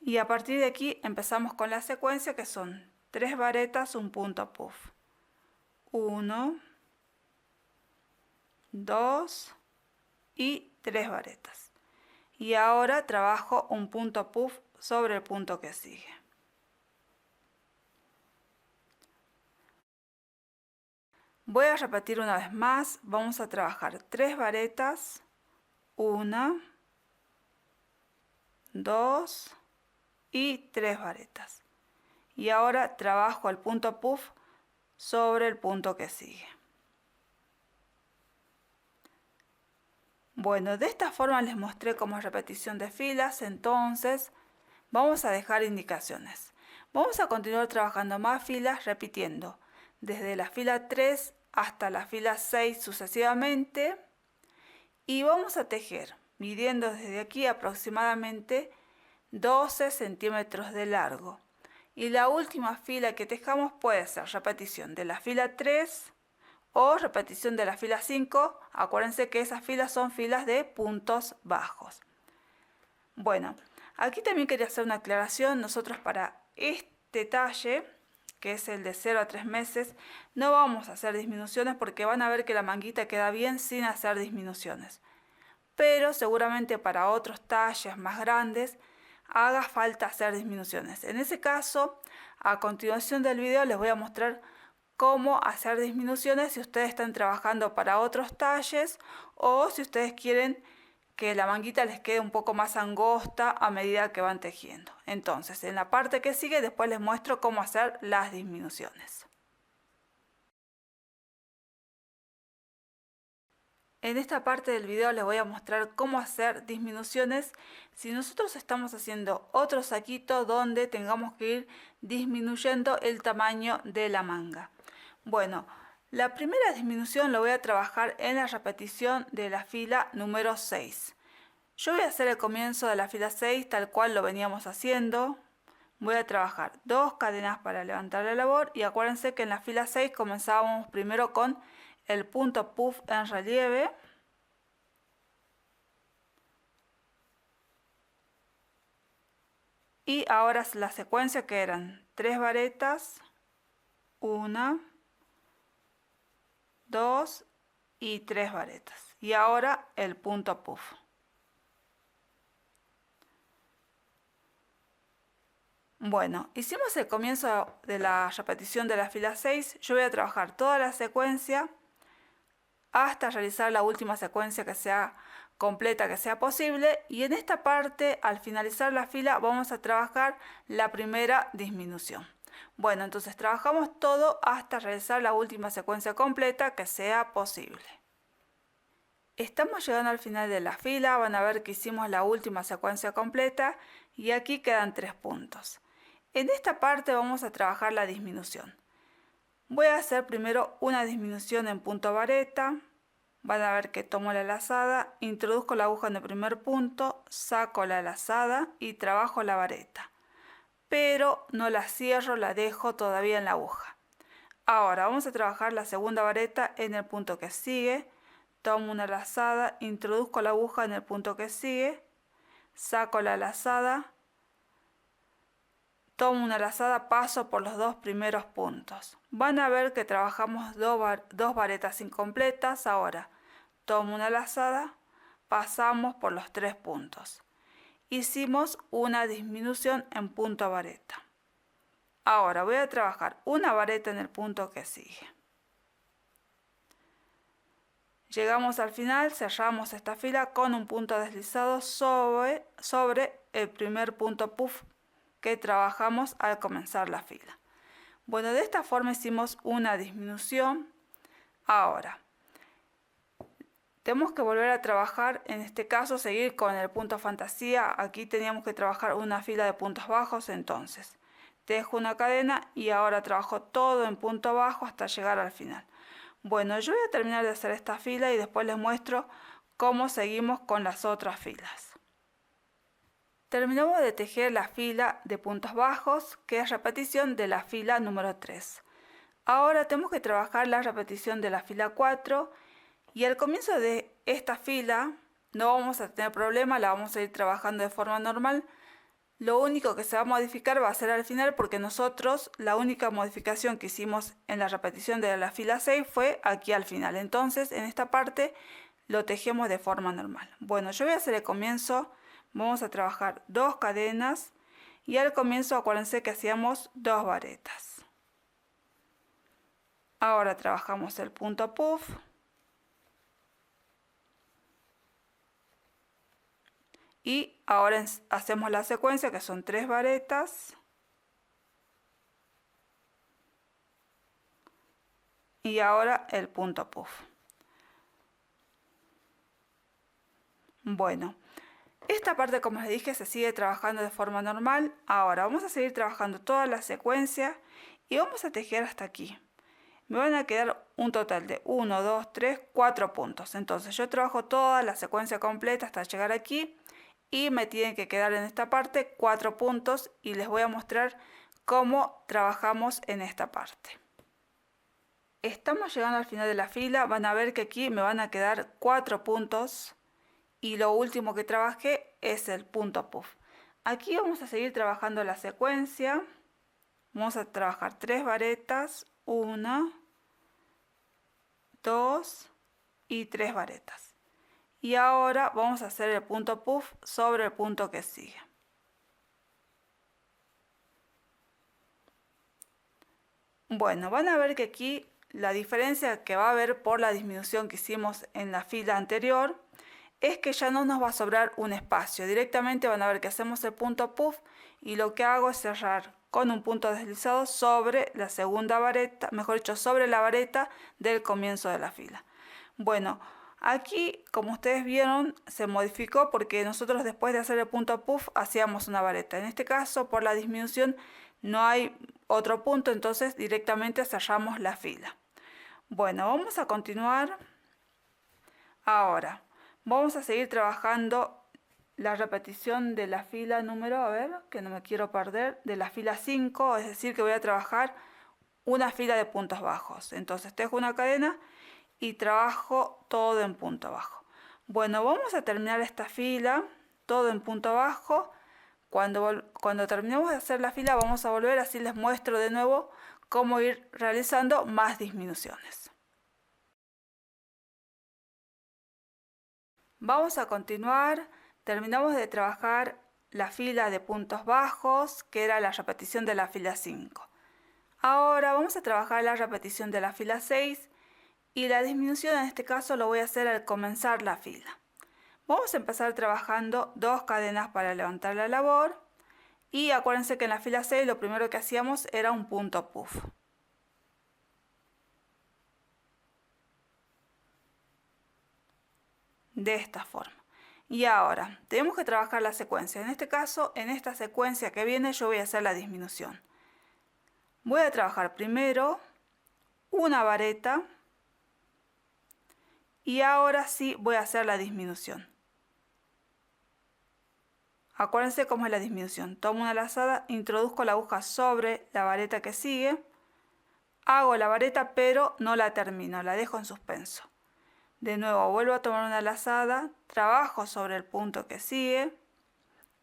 Y a partir de aquí empezamos con la secuencia que son 3 varetas, un punto puff. 1, 2 y 3 varetas. Y ahora trabajo un punto puff sobre el punto que sigue. Voy a repetir una vez más. Vamos a trabajar 3 varetas. 1, 2 y 3 varetas. Y ahora trabajo el punto puff sobre el punto que sigue. Bueno, de esta forma les mostré cómo es repetición de filas. Entonces vamos a dejar indicaciones. Vamos a continuar trabajando más filas repitiendo desde la fila 3 hasta la fila 6 sucesivamente. Y vamos a tejer midiendo desde aquí aproximadamente 12 centímetros de largo. Y la última fila que tejamos puede ser repetición de la fila 3 o repetición de la fila 5. Acuérdense que esas filas son filas de puntos bajos. Bueno, aquí también quería hacer una aclaración. Nosotros para este talle, que es el de 0 a 3 meses, no vamos a hacer disminuciones porque van a ver que la manguita queda bien sin hacer disminuciones. Pero seguramente para otros talles más grandes haga falta hacer disminuciones. En ese caso, a continuación del video les voy a mostrar cómo hacer disminuciones si ustedes están trabajando para otros talles o si ustedes quieren que la manguita les quede un poco más angosta a medida que van tejiendo. Entonces, en la parte que sigue después les muestro cómo hacer las disminuciones. En esta parte del video les voy a mostrar cómo hacer disminuciones si nosotros estamos haciendo otro saquito donde tengamos que ir disminuyendo el tamaño de la manga. Bueno, la primera disminución lo voy a trabajar en la repetición de la fila número 6. Yo voy a hacer el comienzo de la fila 6 tal cual lo veníamos haciendo. Voy a trabajar 2 cadenas para levantar la labor y acuérdense que en la fila 6 comenzábamos primero con el punto puff en relieve. Y ahora la secuencia que eran 3 varetas, 1, 2 y 3 varetas. Y ahora el punto puff. Bueno, hicimos el comienzo de la repetición de la fila 6. Yo voy a trabajar toda la secuencia hasta realizar la última secuencia que sea completa, que sea posible. Y en esta parte, al finalizar la fila, vamos a trabajar la primera disminución. Bueno, entonces trabajamos todo hasta realizar la última secuencia completa que sea posible. Estamos llegando al final de la fila, van a ver que hicimos la última secuencia completa y aquí quedan 3 puntos. En esta parte vamos a trabajar la disminución. Voy a hacer primero una disminución en punto vareta. Van a ver que tomo la lazada, introduzco la aguja en el primer punto, saco la lazada y trabajo la vareta. Pero no la cierro, la dejo todavía en la aguja. Ahora vamos a trabajar la segunda vareta en el punto que sigue. Tomo una lazada, introduzco la aguja en el punto que sigue, saco la lazada, tomo una lazada, paso por los 2 primeros puntos. Van a ver que trabajamos dos varetas incompletas. Ahora tomo una lazada, pasamos por los 3 puntos. Hicimos una disminución en punto vareta. Ahora voy a trabajar una vareta en el punto que sigue. Llegamos al final, cerramos esta fila con un punto deslizado sobre el primer punto puff que trabajamos al comenzar la fila. Bueno, de esta forma hicimos una disminución. Ahora, tenemos que volver a trabajar, en este caso seguir con el punto fantasía. Aquí teníamos que trabajar una fila de puntos bajos, entonces dejo una cadena y ahora trabajo todo en punto bajo hasta llegar al final. Bueno, yo voy a terminar de hacer esta fila y después les muestro cómo seguimos con las otras filas. Terminamos de tejer la fila de puntos bajos, que es repetición de la fila número 3. Ahora tenemos que trabajar la repetición de la fila 4 y al comienzo de esta fila no vamos a tener problema, la vamos a ir trabajando de forma normal. Lo único que se va a modificar va a ser al final, porque nosotros la única modificación que hicimos en la repetición de la fila 6 fue aquí al final. Entonces en esta parte lo tejemos de forma normal. Bueno, yo voy a hacer el comienzo. Vamos a trabajar 2 cadenas y al comienzo acuérdense que hacíamos 2 varetas. Ahora trabajamos el punto puff. Y ahora hacemos la secuencia que son 3 varetas. Y ahora el punto puff. Bueno, esta parte, como les dije, se sigue trabajando de forma normal. Ahora vamos a seguir trabajando toda la secuencia y vamos a tejer hasta aquí. Me van a quedar un total de 1, 2, 3, 4 puntos. Entonces yo trabajo toda la secuencia completa hasta llegar aquí. Y me tienen que quedar en esta parte 4 puntos y les voy a mostrar cómo trabajamos en esta parte. Estamos llegando al final de la fila, van a ver que aquí me van a quedar 4 puntos y lo último que trabajé es el punto puff. Aquí vamos a seguir trabajando la secuencia, vamos a trabajar 3 varetas, 1, 2 y 3 varetas. Y ahora vamos a hacer el punto puff sobre el punto que sigue. Bueno, van a ver que aquí la diferencia que va a haber por la disminución que hicimos en la fila anterior es que ya no nos va a sobrar un espacio. Directamente van a ver que hacemos el punto puff y lo que hago es cerrar con un punto deslizado sobre la segunda vareta, mejor dicho, sobre la vareta del comienzo de la fila. Bueno, aquí, como ustedes vieron, se modificó porque nosotros después de hacer el punto puff hacíamos una vareta. En este caso, por la disminución, no hay otro punto, entonces directamente cerramos la fila. Bueno, vamos a continuar. Ahora, vamos a seguir trabajando la repetición de la fila número, a ver, que no me quiero perder, de la fila 5, es decir, que voy a trabajar una fila de puntos bajos. Entonces tejo una cadena y trabajo todo en punto bajo. Bueno, vamos a terminar esta fila todo en punto bajo. Cuando terminemos de hacer la fila vamos a volver, así les muestro de nuevo cómo ir realizando más disminuciones. Vamos a continuar. Terminamos de trabajar la fila de puntos bajos, que era la repetición de la fila 5. Ahora vamos a trabajar la repetición de la fila 6 y la disminución en este caso lo voy a hacer al comenzar la fila. Vamos a empezar trabajando 2 cadenas para levantar la labor Y acuérdense que en la fila 6 lo primero que hacíamos era un punto puff. De esta forma. Y ahora tenemos que trabajar la secuencia. En este caso, en esta secuencia que viene, yo voy a hacer la disminución. Voy a trabajar primero una vareta y ahora sí voy a hacer la disminución. Acuérdense cómo es la disminución. Tomo una lazada, introduzco la aguja sobre la vareta que sigue, hago la vareta pero no la termino, la dejo en suspenso. De nuevo vuelvo a tomar una lazada, trabajo sobre el punto que sigue,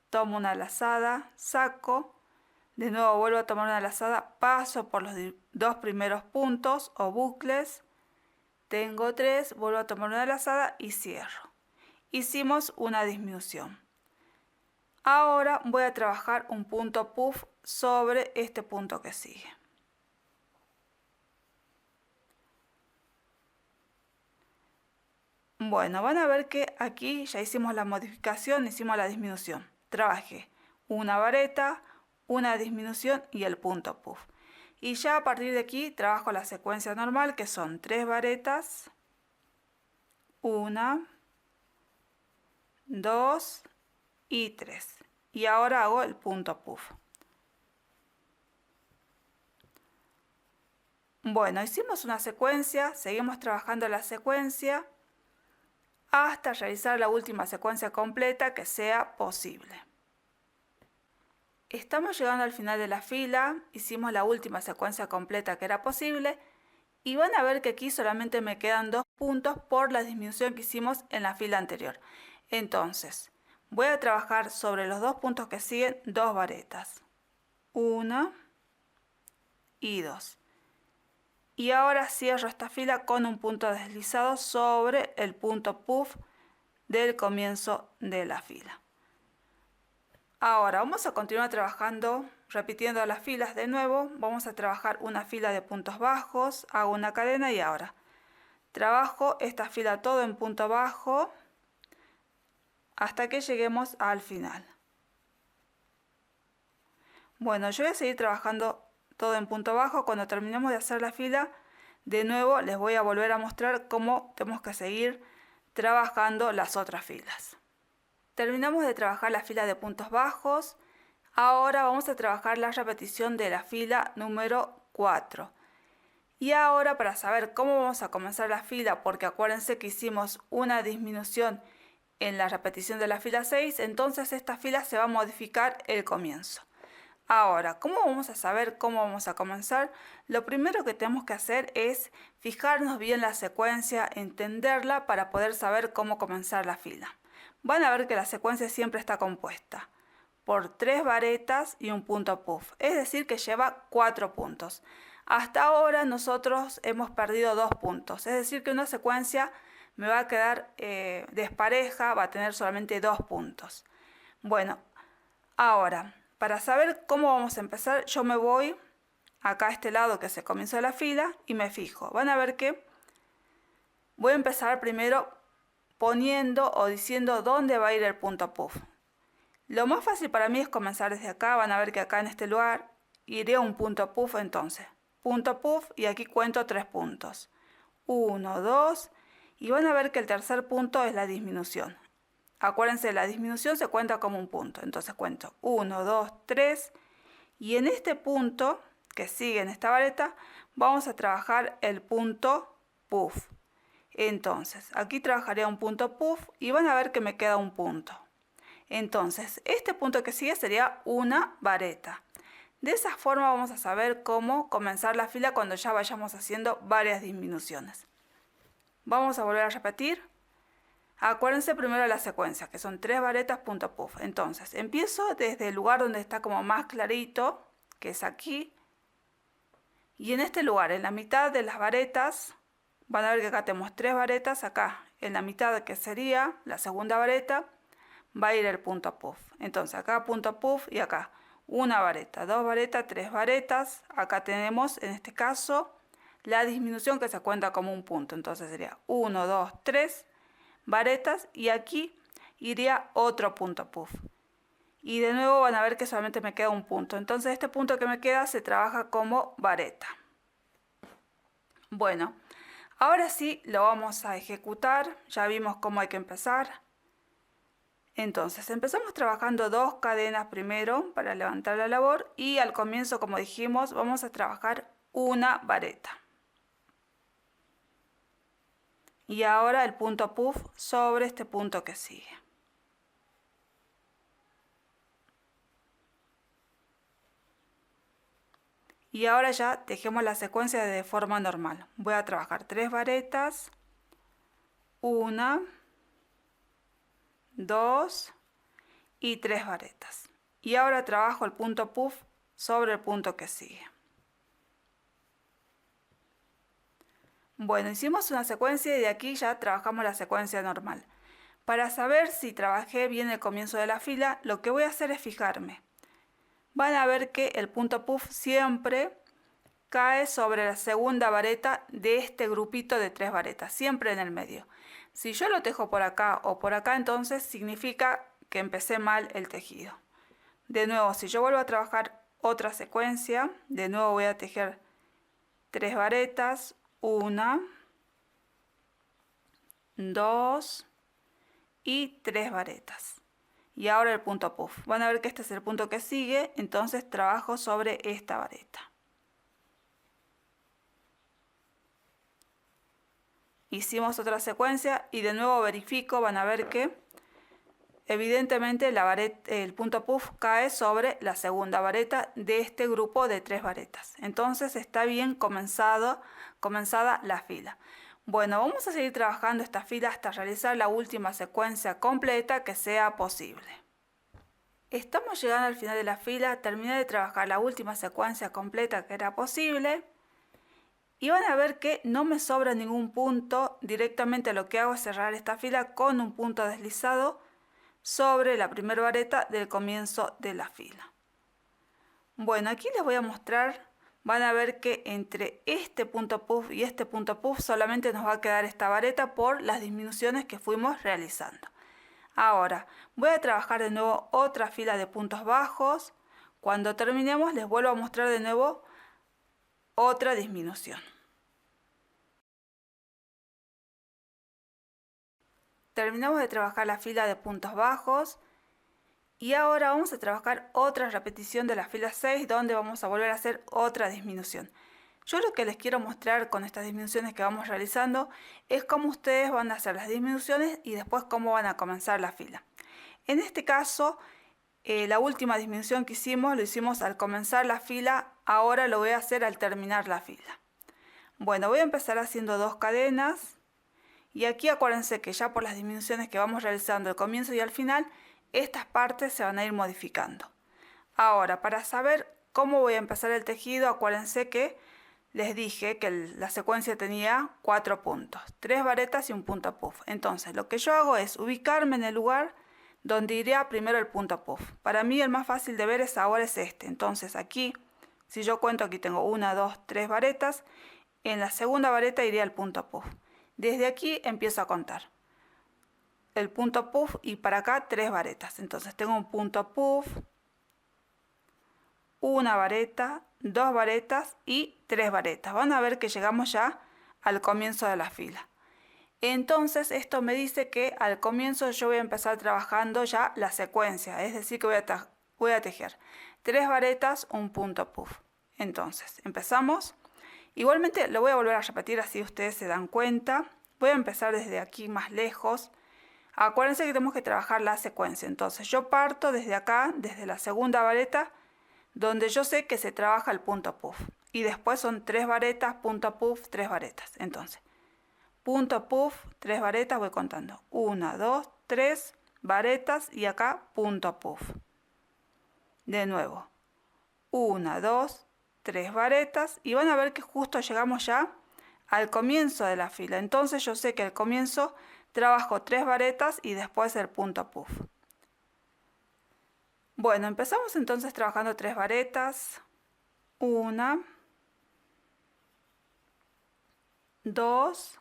tomo una lazada, saco, de nuevo vuelvo a tomar una lazada, paso por los dos primeros puntos o bucles, tengo 3, vuelvo a tomar una lazada y cierro. Hicimos una disminución. Ahora voy a trabajar un punto puff sobre este punto que sigue. Bueno, van a ver que aquí ya hicimos la modificación, hicimos la disminución. Trabajé una vareta, una disminución y el punto puff. Y ya a partir de aquí trabajo la secuencia normal, que son 3 varetas, 1, 2 y 3. Y ahora hago el punto puff. Bueno, hicimos una secuencia, seguimos trabajando la secuencia hasta realizar la última secuencia completa que sea posible. Estamos llegando al final de la fila, hicimos la última secuencia completa que era posible y van a ver que aquí solamente me quedan 2 puntos por la disminución que hicimos en la fila anterior. Entonces, voy a trabajar sobre los 2 puntos que siguen 2 varetas. 1 y 2. Y ahora cierro esta fila con un punto deslizado sobre el punto puff del comienzo de la fila. Ahora vamos a continuar trabajando, repitiendo las filas de nuevo. Vamos a trabajar una fila de puntos bajos, hago una cadena y ahora trabajo esta fila todo en punto bajo hasta que lleguemos al final. Bueno, yo voy a seguir trabajando todo en punto bajo. Cuando terminemos de hacer la fila, de nuevo les voy a volver a mostrar cómo tenemos que seguir trabajando las otras filas. Terminamos de trabajar la fila de puntos bajos. Ahora vamos a trabajar la repetición de la fila número 4. Y ahora, para saber cómo vamos a comenzar la fila, porque acuérdense que hicimos una disminución en la repetición de la fila 6, entonces esta fila se va a modificar el comienzo. Ahora, ¿cómo vamos a saber cómo vamos a comenzar? Lo primero que tenemos que hacer es fijarnos bien la secuencia, entenderla para poder saber cómo comenzar la fila. Van a ver que la secuencia siempre está compuesta por 3 varetas y un punto puff, es decir que lleva 4 puntos. Hasta ahora nosotros hemos perdido 2 puntos, es decir que una secuencia me va a quedar despareja, va a tener solamente 2 puntos. Bueno, ahora, para saber cómo vamos a empezar, yo me voy acá a este lado que se comenzó la fila y me fijo. Van a ver que voy a empezar primero poniendo o diciendo dónde va a ir el punto puff. Lo más fácil para mí es comenzar desde acá. Van a ver que acá en este lugar iré a un punto puff entonces. Punto puff y aquí cuento 3 puntos. 1, 2 y van a ver que el tercer punto es la disminución. Acuérdense, la disminución se cuenta como un punto. Entonces cuento 1, 2, 3 y en este punto que sigue en esta vareta vamos a trabajar el punto puff. Entonces, aquí trabajaré un punto puff y van a ver que me queda un punto. Entonces, este punto que sigue sería una vareta. De esa forma vamos a saber cómo comenzar la fila cuando ya vayamos haciendo varias disminuciones. Vamos a volver a repetir. Acuérdense primero de la secuencia, que son 3 varetas, punto puff. Entonces, empiezo desde el lugar donde está como más clarito, que es aquí. Y en este lugar, en la mitad de las varetas, van a ver que acá tenemos 3 varetas, acá en la mitad que sería la segunda vareta, va a ir el punto puff. Entonces acá punto puff y acá una vareta, 2 varetas, 3 varetas. Acá tenemos en este caso la disminución que se cuenta como un punto. Entonces sería 1, 2, 3 varetas y aquí iría otro punto puff. Y de nuevo van a ver que solamente me queda un punto. Entonces este punto que me queda se trabaja como vareta. Bueno, ahora sí lo vamos a ejecutar. Ya vimos cómo hay que empezar. Entonces empezamos trabajando 2 cadenas primero para levantar la labor y al comienzo, como dijimos, vamos a trabajar una vareta. Y ahora el punto puff sobre este punto que sigue. Y ahora ya tejemos la secuencia de forma normal. Voy a trabajar 3 varetas, 1, 2 y 3 varetas. Y ahora trabajo el punto puff sobre el punto que sigue. Bueno, hicimos una secuencia y de aquí ya trabajamos la secuencia normal. Para saber si trabajé bien el comienzo de la fila, lo que voy a hacer es fijarme. Van a ver que el punto puff siempre cae sobre la segunda vareta de este grupito de 3 varetas, siempre en el medio. Si yo lo tejo por acá o por acá, entonces significa que empecé mal el tejido. De nuevo, si yo vuelvo a trabajar otra secuencia, de nuevo voy a tejer 3 varetas, 1, 2 y 3 varetas. Y ahora el punto puff. Van a ver que este es el punto que sigue, entonces trabajo sobre esta vareta. Hicimos otra secuencia y de nuevo verifico, van a ver que evidentemente el punto puff cae sobre la segunda vareta de este grupo de 3 varetas. Entonces está bien comenzada la fila. Bueno, vamos a seguir trabajando esta fila hasta realizar la última secuencia completa que sea posible. Estamos llegando al final de la fila, terminé de trabajar la última secuencia completa que era posible. Y van a ver que no me sobra ningún punto, directamente lo que hago es cerrar esta fila con un punto deslizado sobre la primera vareta del comienzo de la fila. Bueno, aquí les voy a mostrar, van a ver que entre este punto puff y este punto puff solamente nos va a quedar esta vareta por las disminuciones que fuimos realizando. Ahora voy a trabajar de nuevo otra fila de puntos bajos. Cuando terminemos les vuelvo a mostrar de nuevo otra disminución. Terminamos de trabajar la fila de puntos bajos y ahora vamos a trabajar otra repetición de la fila 6 donde vamos a volver a hacer otra disminución. Yo lo que les quiero mostrar con estas disminuciones que vamos realizando es cómo ustedes van a hacer las disminuciones y después cómo van a comenzar la fila. En este caso, la última disminución que hicimos lo hicimos al comenzar la fila, ahora lo voy a hacer al terminar la fila. Bueno, voy a empezar haciendo 2 cadenas. Y aquí acuérdense que ya por las disminuciones que vamos realizando al comienzo y al final, estas partes se van a ir modificando. Ahora, para saber cómo voy a empezar el tejido, acuérdense que les dije que la secuencia tenía 4 puntos, 3 varetas y un punto puff. Entonces, lo que yo hago es ubicarme en el lugar donde iría primero el punto puff. Para mí el más fácil de ver ahora es este. Entonces aquí, si yo cuento, aquí tengo 1, 2, 3 varetas. En la segunda vareta iría el punto puff. Desde aquí empiezo a contar el punto puff y para acá 3 varetas. Entonces tengo un punto puff, una vareta, 2 varetas y 3 varetas. Van a ver que llegamos ya al comienzo de la fila. Entonces esto me dice que al comienzo yo voy a empezar trabajando ya la secuencia. Es decir que voy a tejer 3 varetas, un punto puff. Entonces empezamos. Igualmente lo voy a volver a repetir así ustedes se dan cuenta. Voy a empezar desde aquí más lejos. Acuérdense que tenemos que trabajar la secuencia. Entonces yo parto desde acá, desde la segunda vareta, donde yo sé que se trabaja el punto puff. Y después son 3 varetas, punto puff, 3 varetas. Entonces, punto puff, 3 varetas, voy contando. 1, 2, 3 varetas y acá punto puff. De nuevo, 1, 2, 3 varetas y van a ver que justo llegamos ya al comienzo de la fila. Entonces yo sé que al comienzo trabajo 3 varetas y después el punto puff. Bueno, empezamos entonces trabajando 3 varetas. 1, 2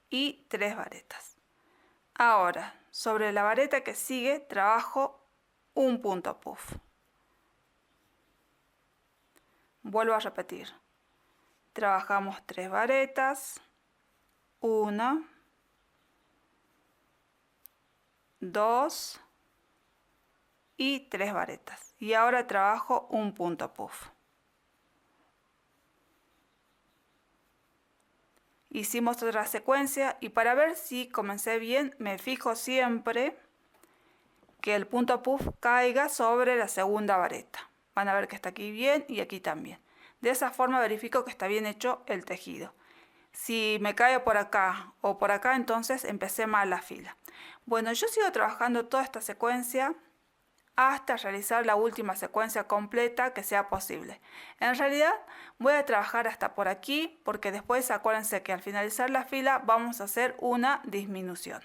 y 3 varetas. Ahora, sobre la vareta que sigue trabajo un punto puff. Vuelvo a repetir. Trabajamos 3 varetas, 1, 2 y 3 varetas. Y ahora trabajo un punto puff. Hicimos otra secuencia y para ver si comencé bien me fijo siempre que el punto puff caiga sobre la segunda vareta. Van a ver que está aquí bien y aquí también. De esa forma verifico que está bien hecho el tejido. Si me cae por acá o por acá, entonces empecé mal la fila. Bueno, yo sigo trabajando toda esta secuencia hasta realizar la última secuencia completa que sea posible. En realidad voy a trabajar hasta por aquí porque después acuérdense que al finalizar la fila vamos a hacer una disminución.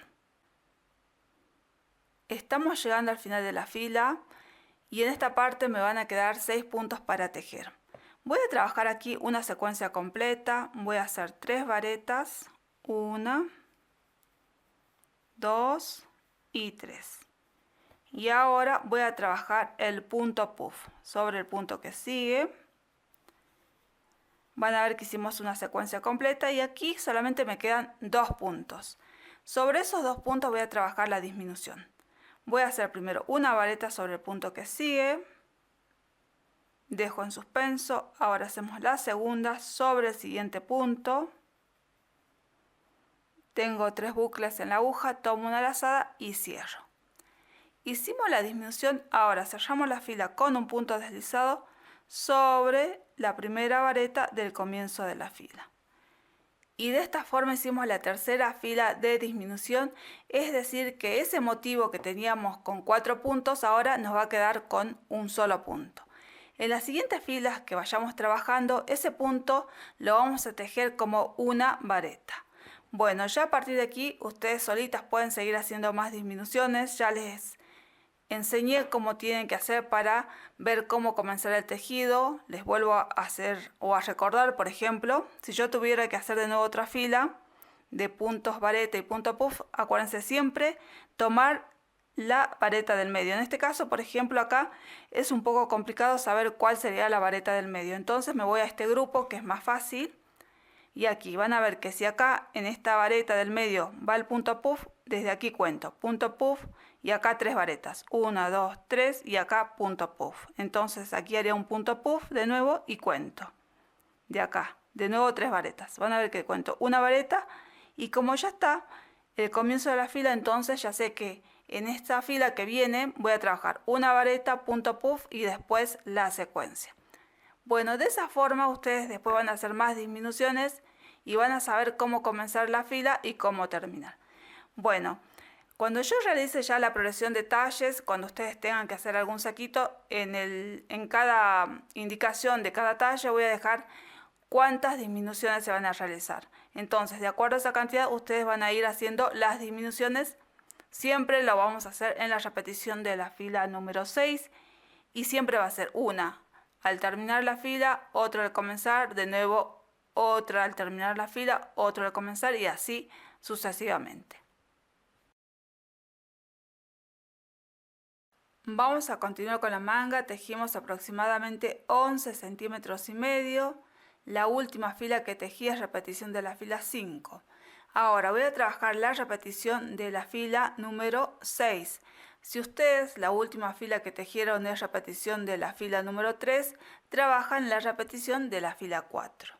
Estamos llegando al final de la fila y en esta parte me van a quedar 6 puntos para tejer. Voy a trabajar aquí una secuencia completa, voy a hacer 3 varetas, 1, 2 y 3. Y ahora voy a trabajar el punto puff sobre el punto que sigue. Van a ver que hicimos una secuencia completa y aquí solamente me quedan 2 puntos. Sobre esos 2 puntos voy a trabajar la disminución. Voy a hacer primero una vareta sobre el punto que sigue. Dejo en suspenso. Ahora hacemos la segunda sobre el siguiente punto. Tengo 3 bucles en la aguja, tomo una lazada y cierro. Hicimos la disminución, ahora cerramos la fila con un punto deslizado sobre la primera vareta del comienzo de la fila. Y de esta forma hicimos la tercera fila de disminución, es decir que ese motivo que teníamos con 4 puntos ahora nos va a quedar con un solo punto. En las siguientes filas que vayamos trabajando, ese punto lo vamos a tejer como una vareta. Bueno, ya a partir de aquí ustedes solitas pueden seguir haciendo más disminuciones, ya les enseñé cómo tienen que hacer para ver cómo comenzar el tejido. Les vuelvo a hacer o a recordar, por ejemplo, si yo tuviera que hacer de nuevo otra fila de puntos vareta y punto puff, acuérdense siempre tomar la vareta del medio. En este caso, por ejemplo, acá es un poco complicado saber cuál sería la vareta del medio. Entonces me voy a este grupo que es más fácil. Y aquí van a ver que si acá en esta vareta del medio va el punto puff, desde aquí cuento punto puff y acá 3 varetas, 1, 2, 3 y acá punto puff. Entonces aquí haría un punto puff de nuevo y cuento. De acá, de nuevo 3 varetas. Van a ver que cuento una vareta y como ya está el comienzo de la fila, entonces ya sé que en esta fila que viene voy a trabajar una vareta, punto puff y después la secuencia. Bueno, de esa forma ustedes después van a hacer más disminuciones y van a saber cómo comenzar la fila y cómo terminar. Bueno, cuando yo realice ya la progresión de talles, cuando ustedes tengan que hacer algún saquito, en cada indicación de cada talle voy a dejar cuántas disminuciones se van a realizar. Entonces, de acuerdo a esa cantidad, ustedes van a ir haciendo las disminuciones. Siempre lo vamos a hacer en la repetición de la fila número 6 y siempre va a ser una al terminar la fila, otro al comenzar, de nuevo otra al terminar la fila, otro al comenzar y así sucesivamente. Vamos a continuar con la manga. Tejimos aproximadamente 11 centímetros y medio. La última fila que tejí es repetición de la fila 5. Ahora voy a trabajar la repetición de la fila número 6. Si ustedes la última fila que tejieron es repetición de la fila número 3, trabajan la repetición de la fila 4.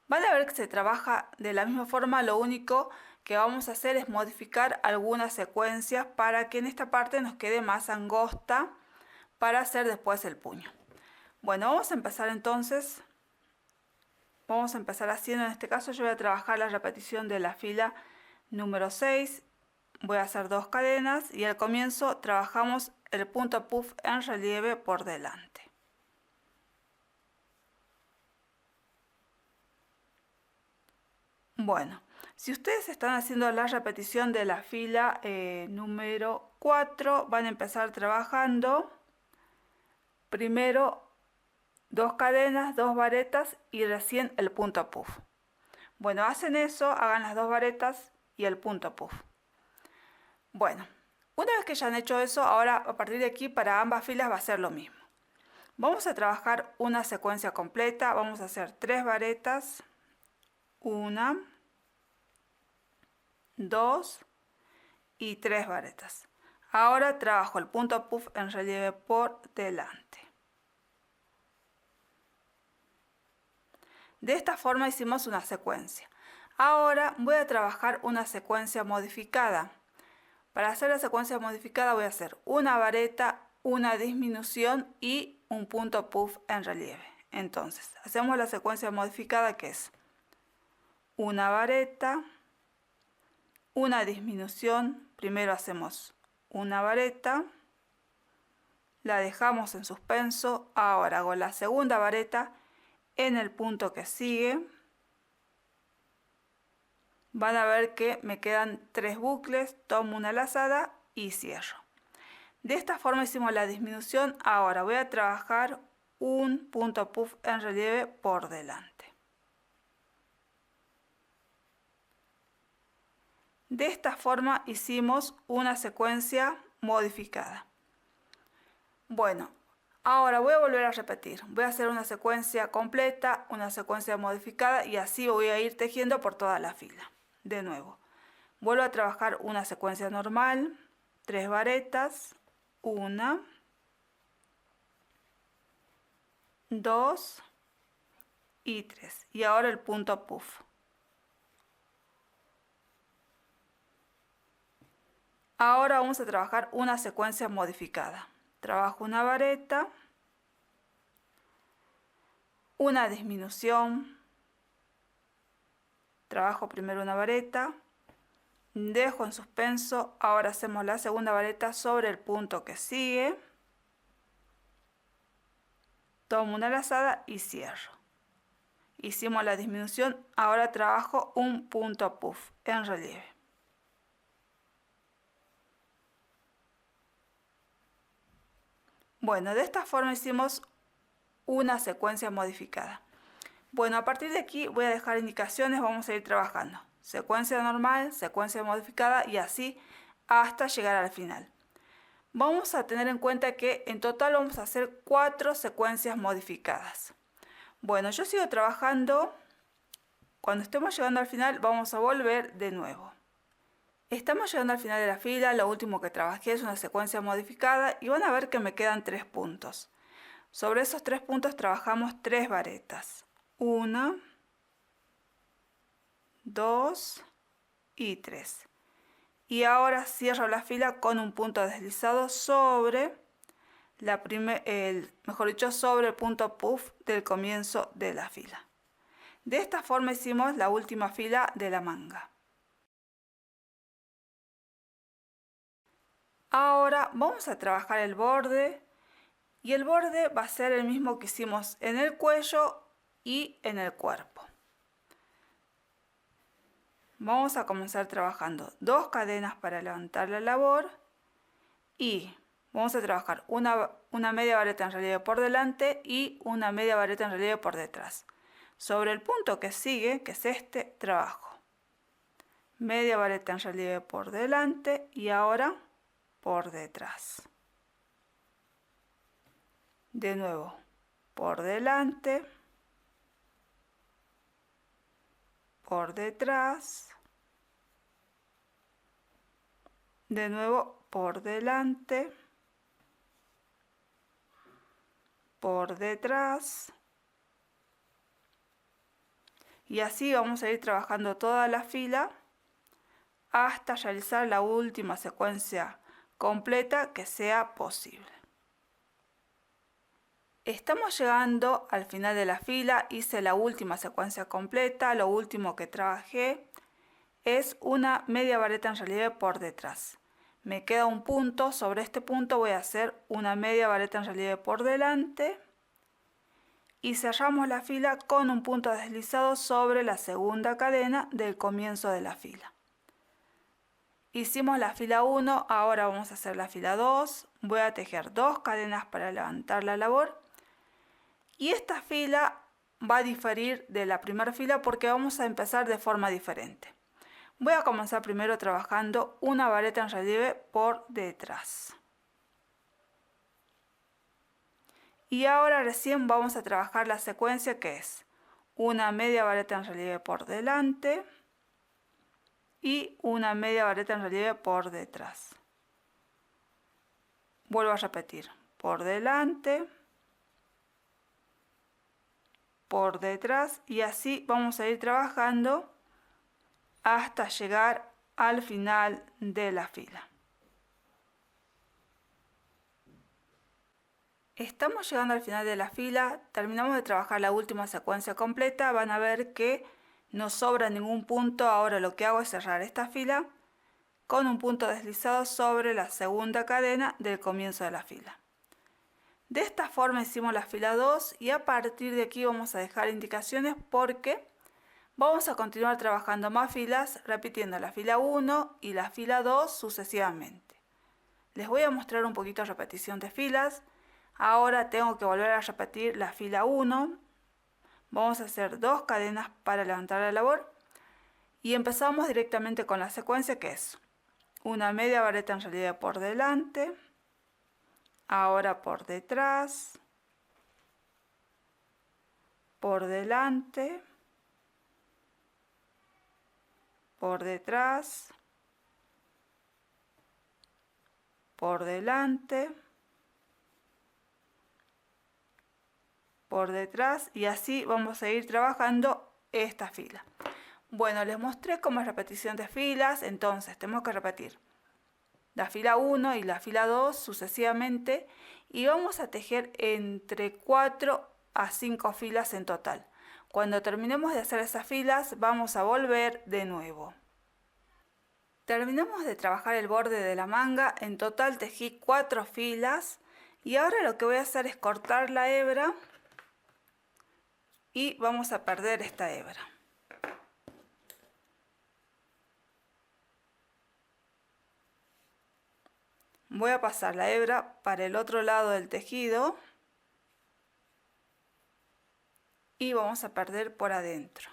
Van a ver que se trabaja de la misma forma, lo único que vamos a hacer es modificar algunas secuencias para que en esta parte nos quede más angosta para hacer después el puño. Bueno, vamos a empezar entonces. Vamos a empezar haciendo, en este caso yo voy a trabajar la repetición de la fila número 6. Voy a hacer 2 cadenas y al comienzo trabajamos el punto puff en relieve por delante. Bueno, si ustedes están haciendo la repetición de la fila número 4, van a empezar trabajando primero 2 cadenas, 2 varetas y recién el punto puff. Bueno, hacen eso, hagan las 2 varetas y el punto puff. Bueno, Una vez que ya han hecho eso, ahora a partir de aquí para ambas filas va a ser lo mismo. Vamos a trabajar una secuencia completa, vamos a hacer 3 varetas, 1, 2 y 3 varetas. Ahora trabajo el punto puff en relieve por delante. De esta forma hicimos una secuencia. Ahora voy a trabajar una secuencia modificada. Para hacer la secuencia modificada voy a hacer una vareta, una disminución y un punto puff en relieve. Entonces, hacemos la secuencia modificada, que es una vareta, una disminución. Primero hacemos una vareta, la dejamos en suspenso. Ahora hago la segunda vareta en el punto que sigue. Van a ver que me quedan 3 bucles, tomo una lazada y cierro. De esta forma hicimos la disminución. Ahora voy a trabajar un punto puff en relieve por delante. De esta forma hicimos una secuencia modificada. Bueno, ahora voy a volver a repetir. Voy a hacer una secuencia completa, una secuencia modificada y así voy a ir tejiendo por toda la fila. De nuevo, vuelvo a trabajar una secuencia normal, 3 varetas, 1, 2 y 3. Y ahora el punto puff. Ahora vamos a trabajar una secuencia modificada. Trabajo una vareta, una disminución, trabajo primero una vareta, dejo en suspenso. Ahora hacemos la segunda vareta sobre el punto que sigue, tomo una lazada y cierro. Hicimos la disminución. Ahora trabajo un punto puff en relieve. Bueno, de esta forma hicimos una secuencia modificada. Bueno, a partir de aquí voy a dejar indicaciones, vamos a ir trabajando. Secuencia normal, secuencia modificada y así hasta llegar al final. Vamos a tener en cuenta que en total vamos a hacer 4 secuencias modificadas. Bueno, yo sigo trabajando. Cuando estemos llegando al final vamos a volver de nuevo. Estamos llegando al final de la fila, lo último que trabajé es una secuencia modificada y van a ver que me quedan 3 puntos. Sobre esos 3 puntos trabajamos 3 varetas. 1, 2 y 3. Y ahora cierro la fila con un punto deslizado sobre sobre el punto puff del comienzo de la fila. De esta forma hicimos la última fila de la manga. Ahora vamos a trabajar el borde y el borde va a ser el mismo que hicimos en el cuello y en el cuerpo. Vamos a comenzar trabajando 2 cadenas para levantar la labor y vamos a trabajar una media vareta en relieve por delante y una media vareta en relieve por detrás. Sobre el punto que sigue, que es este, trabajo media vareta en relieve por delante y ahora por detrás. De nuevo, por delante, por detrás, de nuevo por delante, por detrás, y así vamos a ir trabajando toda la fila hasta realizar la última secuencia completa que sea posible. Estamos llegando al final de la fila, hice la última secuencia completa, lo último que trabajé es una media vareta en relieve por detrás. Me queda un punto, sobre este punto voy a hacer una media vareta en relieve por delante y cerramos la fila con un punto deslizado sobre la segunda cadena del comienzo de la fila. Hicimos la fila 1, ahora vamos a hacer la fila 2, voy a tejer 2 cadenas para levantar la labor y esta fila va a diferir de la primera fila porque vamos a empezar de forma diferente. Voy a comenzar primero trabajando una vareta en relieve por detrás. Y ahora recién vamos a trabajar la secuencia que es una media vareta en relieve por delante y una media vareta en relieve por detrás. Vuelvo a repetir, por delante, por detrás, y así vamos a ir trabajando hasta llegar al final de la fila. Estamos llegando al final de la fila, terminamos de trabajar la última secuencia completa. Van a ver que no sobra ningún punto. Ahora lo que hago es cerrar esta fila con un punto deslizado sobre la segunda cadena del comienzo de la fila. De esta forma hicimos la fila 2 y a partir de aquí vamos a dejar indicaciones porque vamos a continuar trabajando más filas repitiendo la fila 1 y la fila 2 sucesivamente. Les voy a mostrar un poquito de repetición de filas. Ahora tengo que volver a repetir la fila 1. Vamos a hacer 2 cadenas para levantar la labor y empezamos directamente con la secuencia que es una media vareta en relieve por delante, ahora por detrás, por delante, por detrás, por delante, por detrás, y así vamos a ir trabajando esta fila. Bueno, les mostré cómo es repetición de filas, entonces tenemos que repetir la fila 1 y la fila 2 sucesivamente y vamos a tejer entre 4 a 5 filas en total. Cuando terminemos de hacer esas filas vamos a volver de nuevo. Terminamos de trabajar el borde de la manga, en total tejí 4 filas y ahora lo que voy a hacer es cortar la hebra y vamos a perder esta hebra. Voy a pasar la hebra para el otro lado del tejido y vamos a perder por adentro.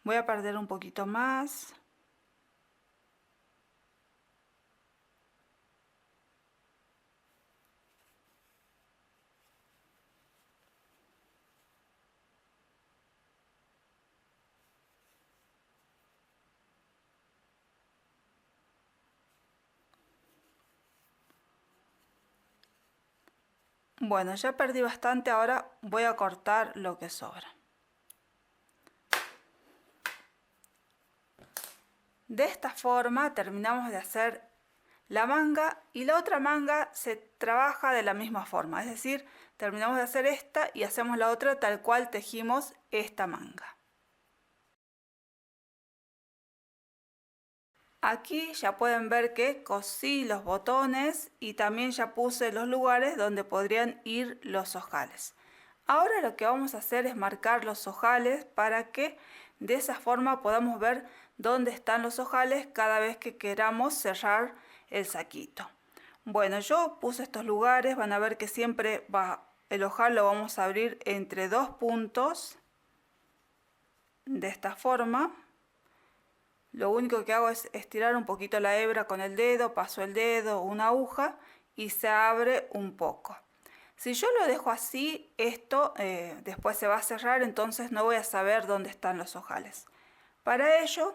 Voy a perder un poquito más. Bueno, ya perdí bastante, ahora voy a cortar lo que sobra. De esta forma terminamos de hacer la manga y la otra manga se trabaja de la misma forma, es decir, terminamos de hacer esta y hacemos la otra tal cual tejimos esta manga. Aquí ya pueden ver que cosí los botones y también ya puse los lugares donde podrían ir los ojales. Ahora lo que vamos a hacer es marcar los ojales para que de esa forma podamos ver dónde están los ojales cada vez que queramos cerrar el saquito. Bueno, yo puse estos lugares, van a ver que siempre el ojal lo vamos a abrir entre 2 puntos de esta forma. Lo único que hago es estirar un poquito la hebra con el dedo, paso el dedo, una aguja y se abre un poco. Si yo lo dejo así, esto después se va a cerrar, entonces no voy a saber dónde están los ojales. Para ello,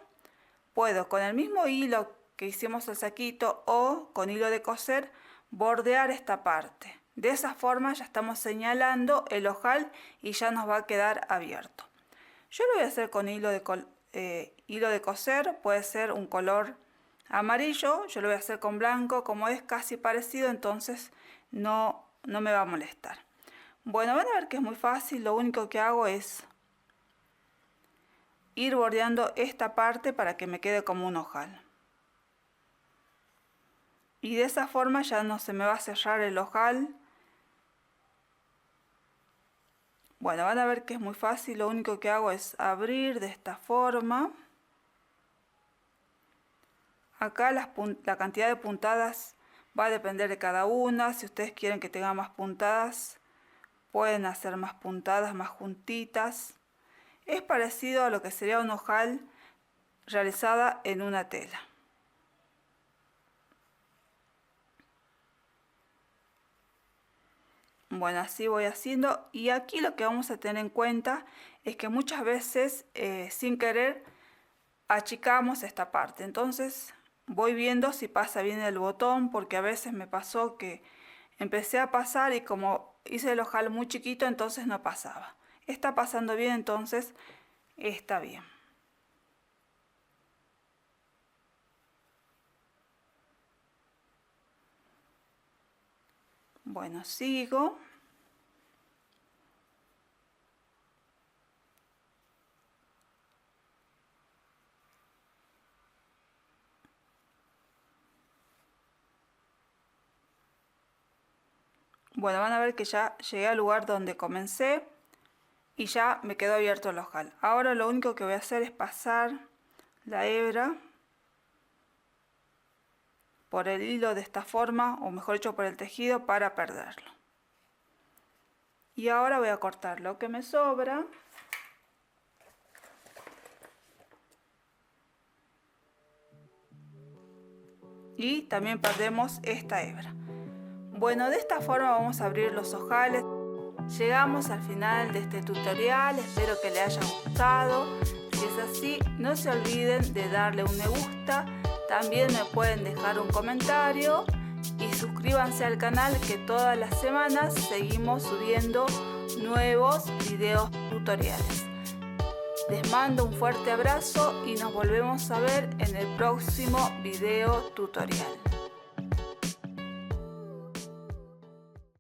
puedo con el mismo hilo que hicimos el saquito o con hilo de coser, bordear esta parte. De esa forma ya estamos señalando el ojal y ya nos va a quedar abierto. Yo lo voy a hacer con hilo de coser, puede ser un color amarillo, yo lo voy a hacer con blanco, como es casi parecido, entonces no me va a molestar. Bueno, van a ver que es muy fácil, lo único que hago es ir bordeando esta parte para que me quede como un ojal. Y de esa forma ya no se me va a cerrar el ojal. Bueno, van a ver que es muy fácil, lo único que hago es abrir de esta forma. Acá la cantidad de puntadas va a depender de cada una. Si ustedes quieren que tenga más puntadas, pueden hacer más puntadas, más juntitas. Es parecido a lo que sería un ojal realizada en una tela. Bueno, así voy haciendo, y aquí lo que vamos a tener en cuenta es que muchas veces sin querer achicamos esta parte. Entonces voy viendo si pasa bien el botón, porque a veces me pasó que empecé a pasar y como hice el ojal muy chiquito, entonces no pasaba. Está pasando bien, entonces está bien. Bueno, sigo. Bueno, van a ver que ya llegué al lugar donde comencé y ya me quedó abierto el ojal. Ahora lo único que voy a hacer es pasar la hebra por el hilo de esta forma, o mejor dicho por el tejido, para perderlo. Y ahora voy a cortar lo que me sobra. Y también perdemos esta hebra. Bueno, de esta forma vamos a abrir los ojales. Llegamos al final de este tutorial, espero que les haya gustado. Si es así, no se olviden de darle un me gusta, también me pueden dejar un comentario y suscríbanse al canal, que todas las semanas seguimos subiendo nuevos videos tutoriales. Les mando un fuerte abrazo y nos volvemos a ver en el próximo video tutorial.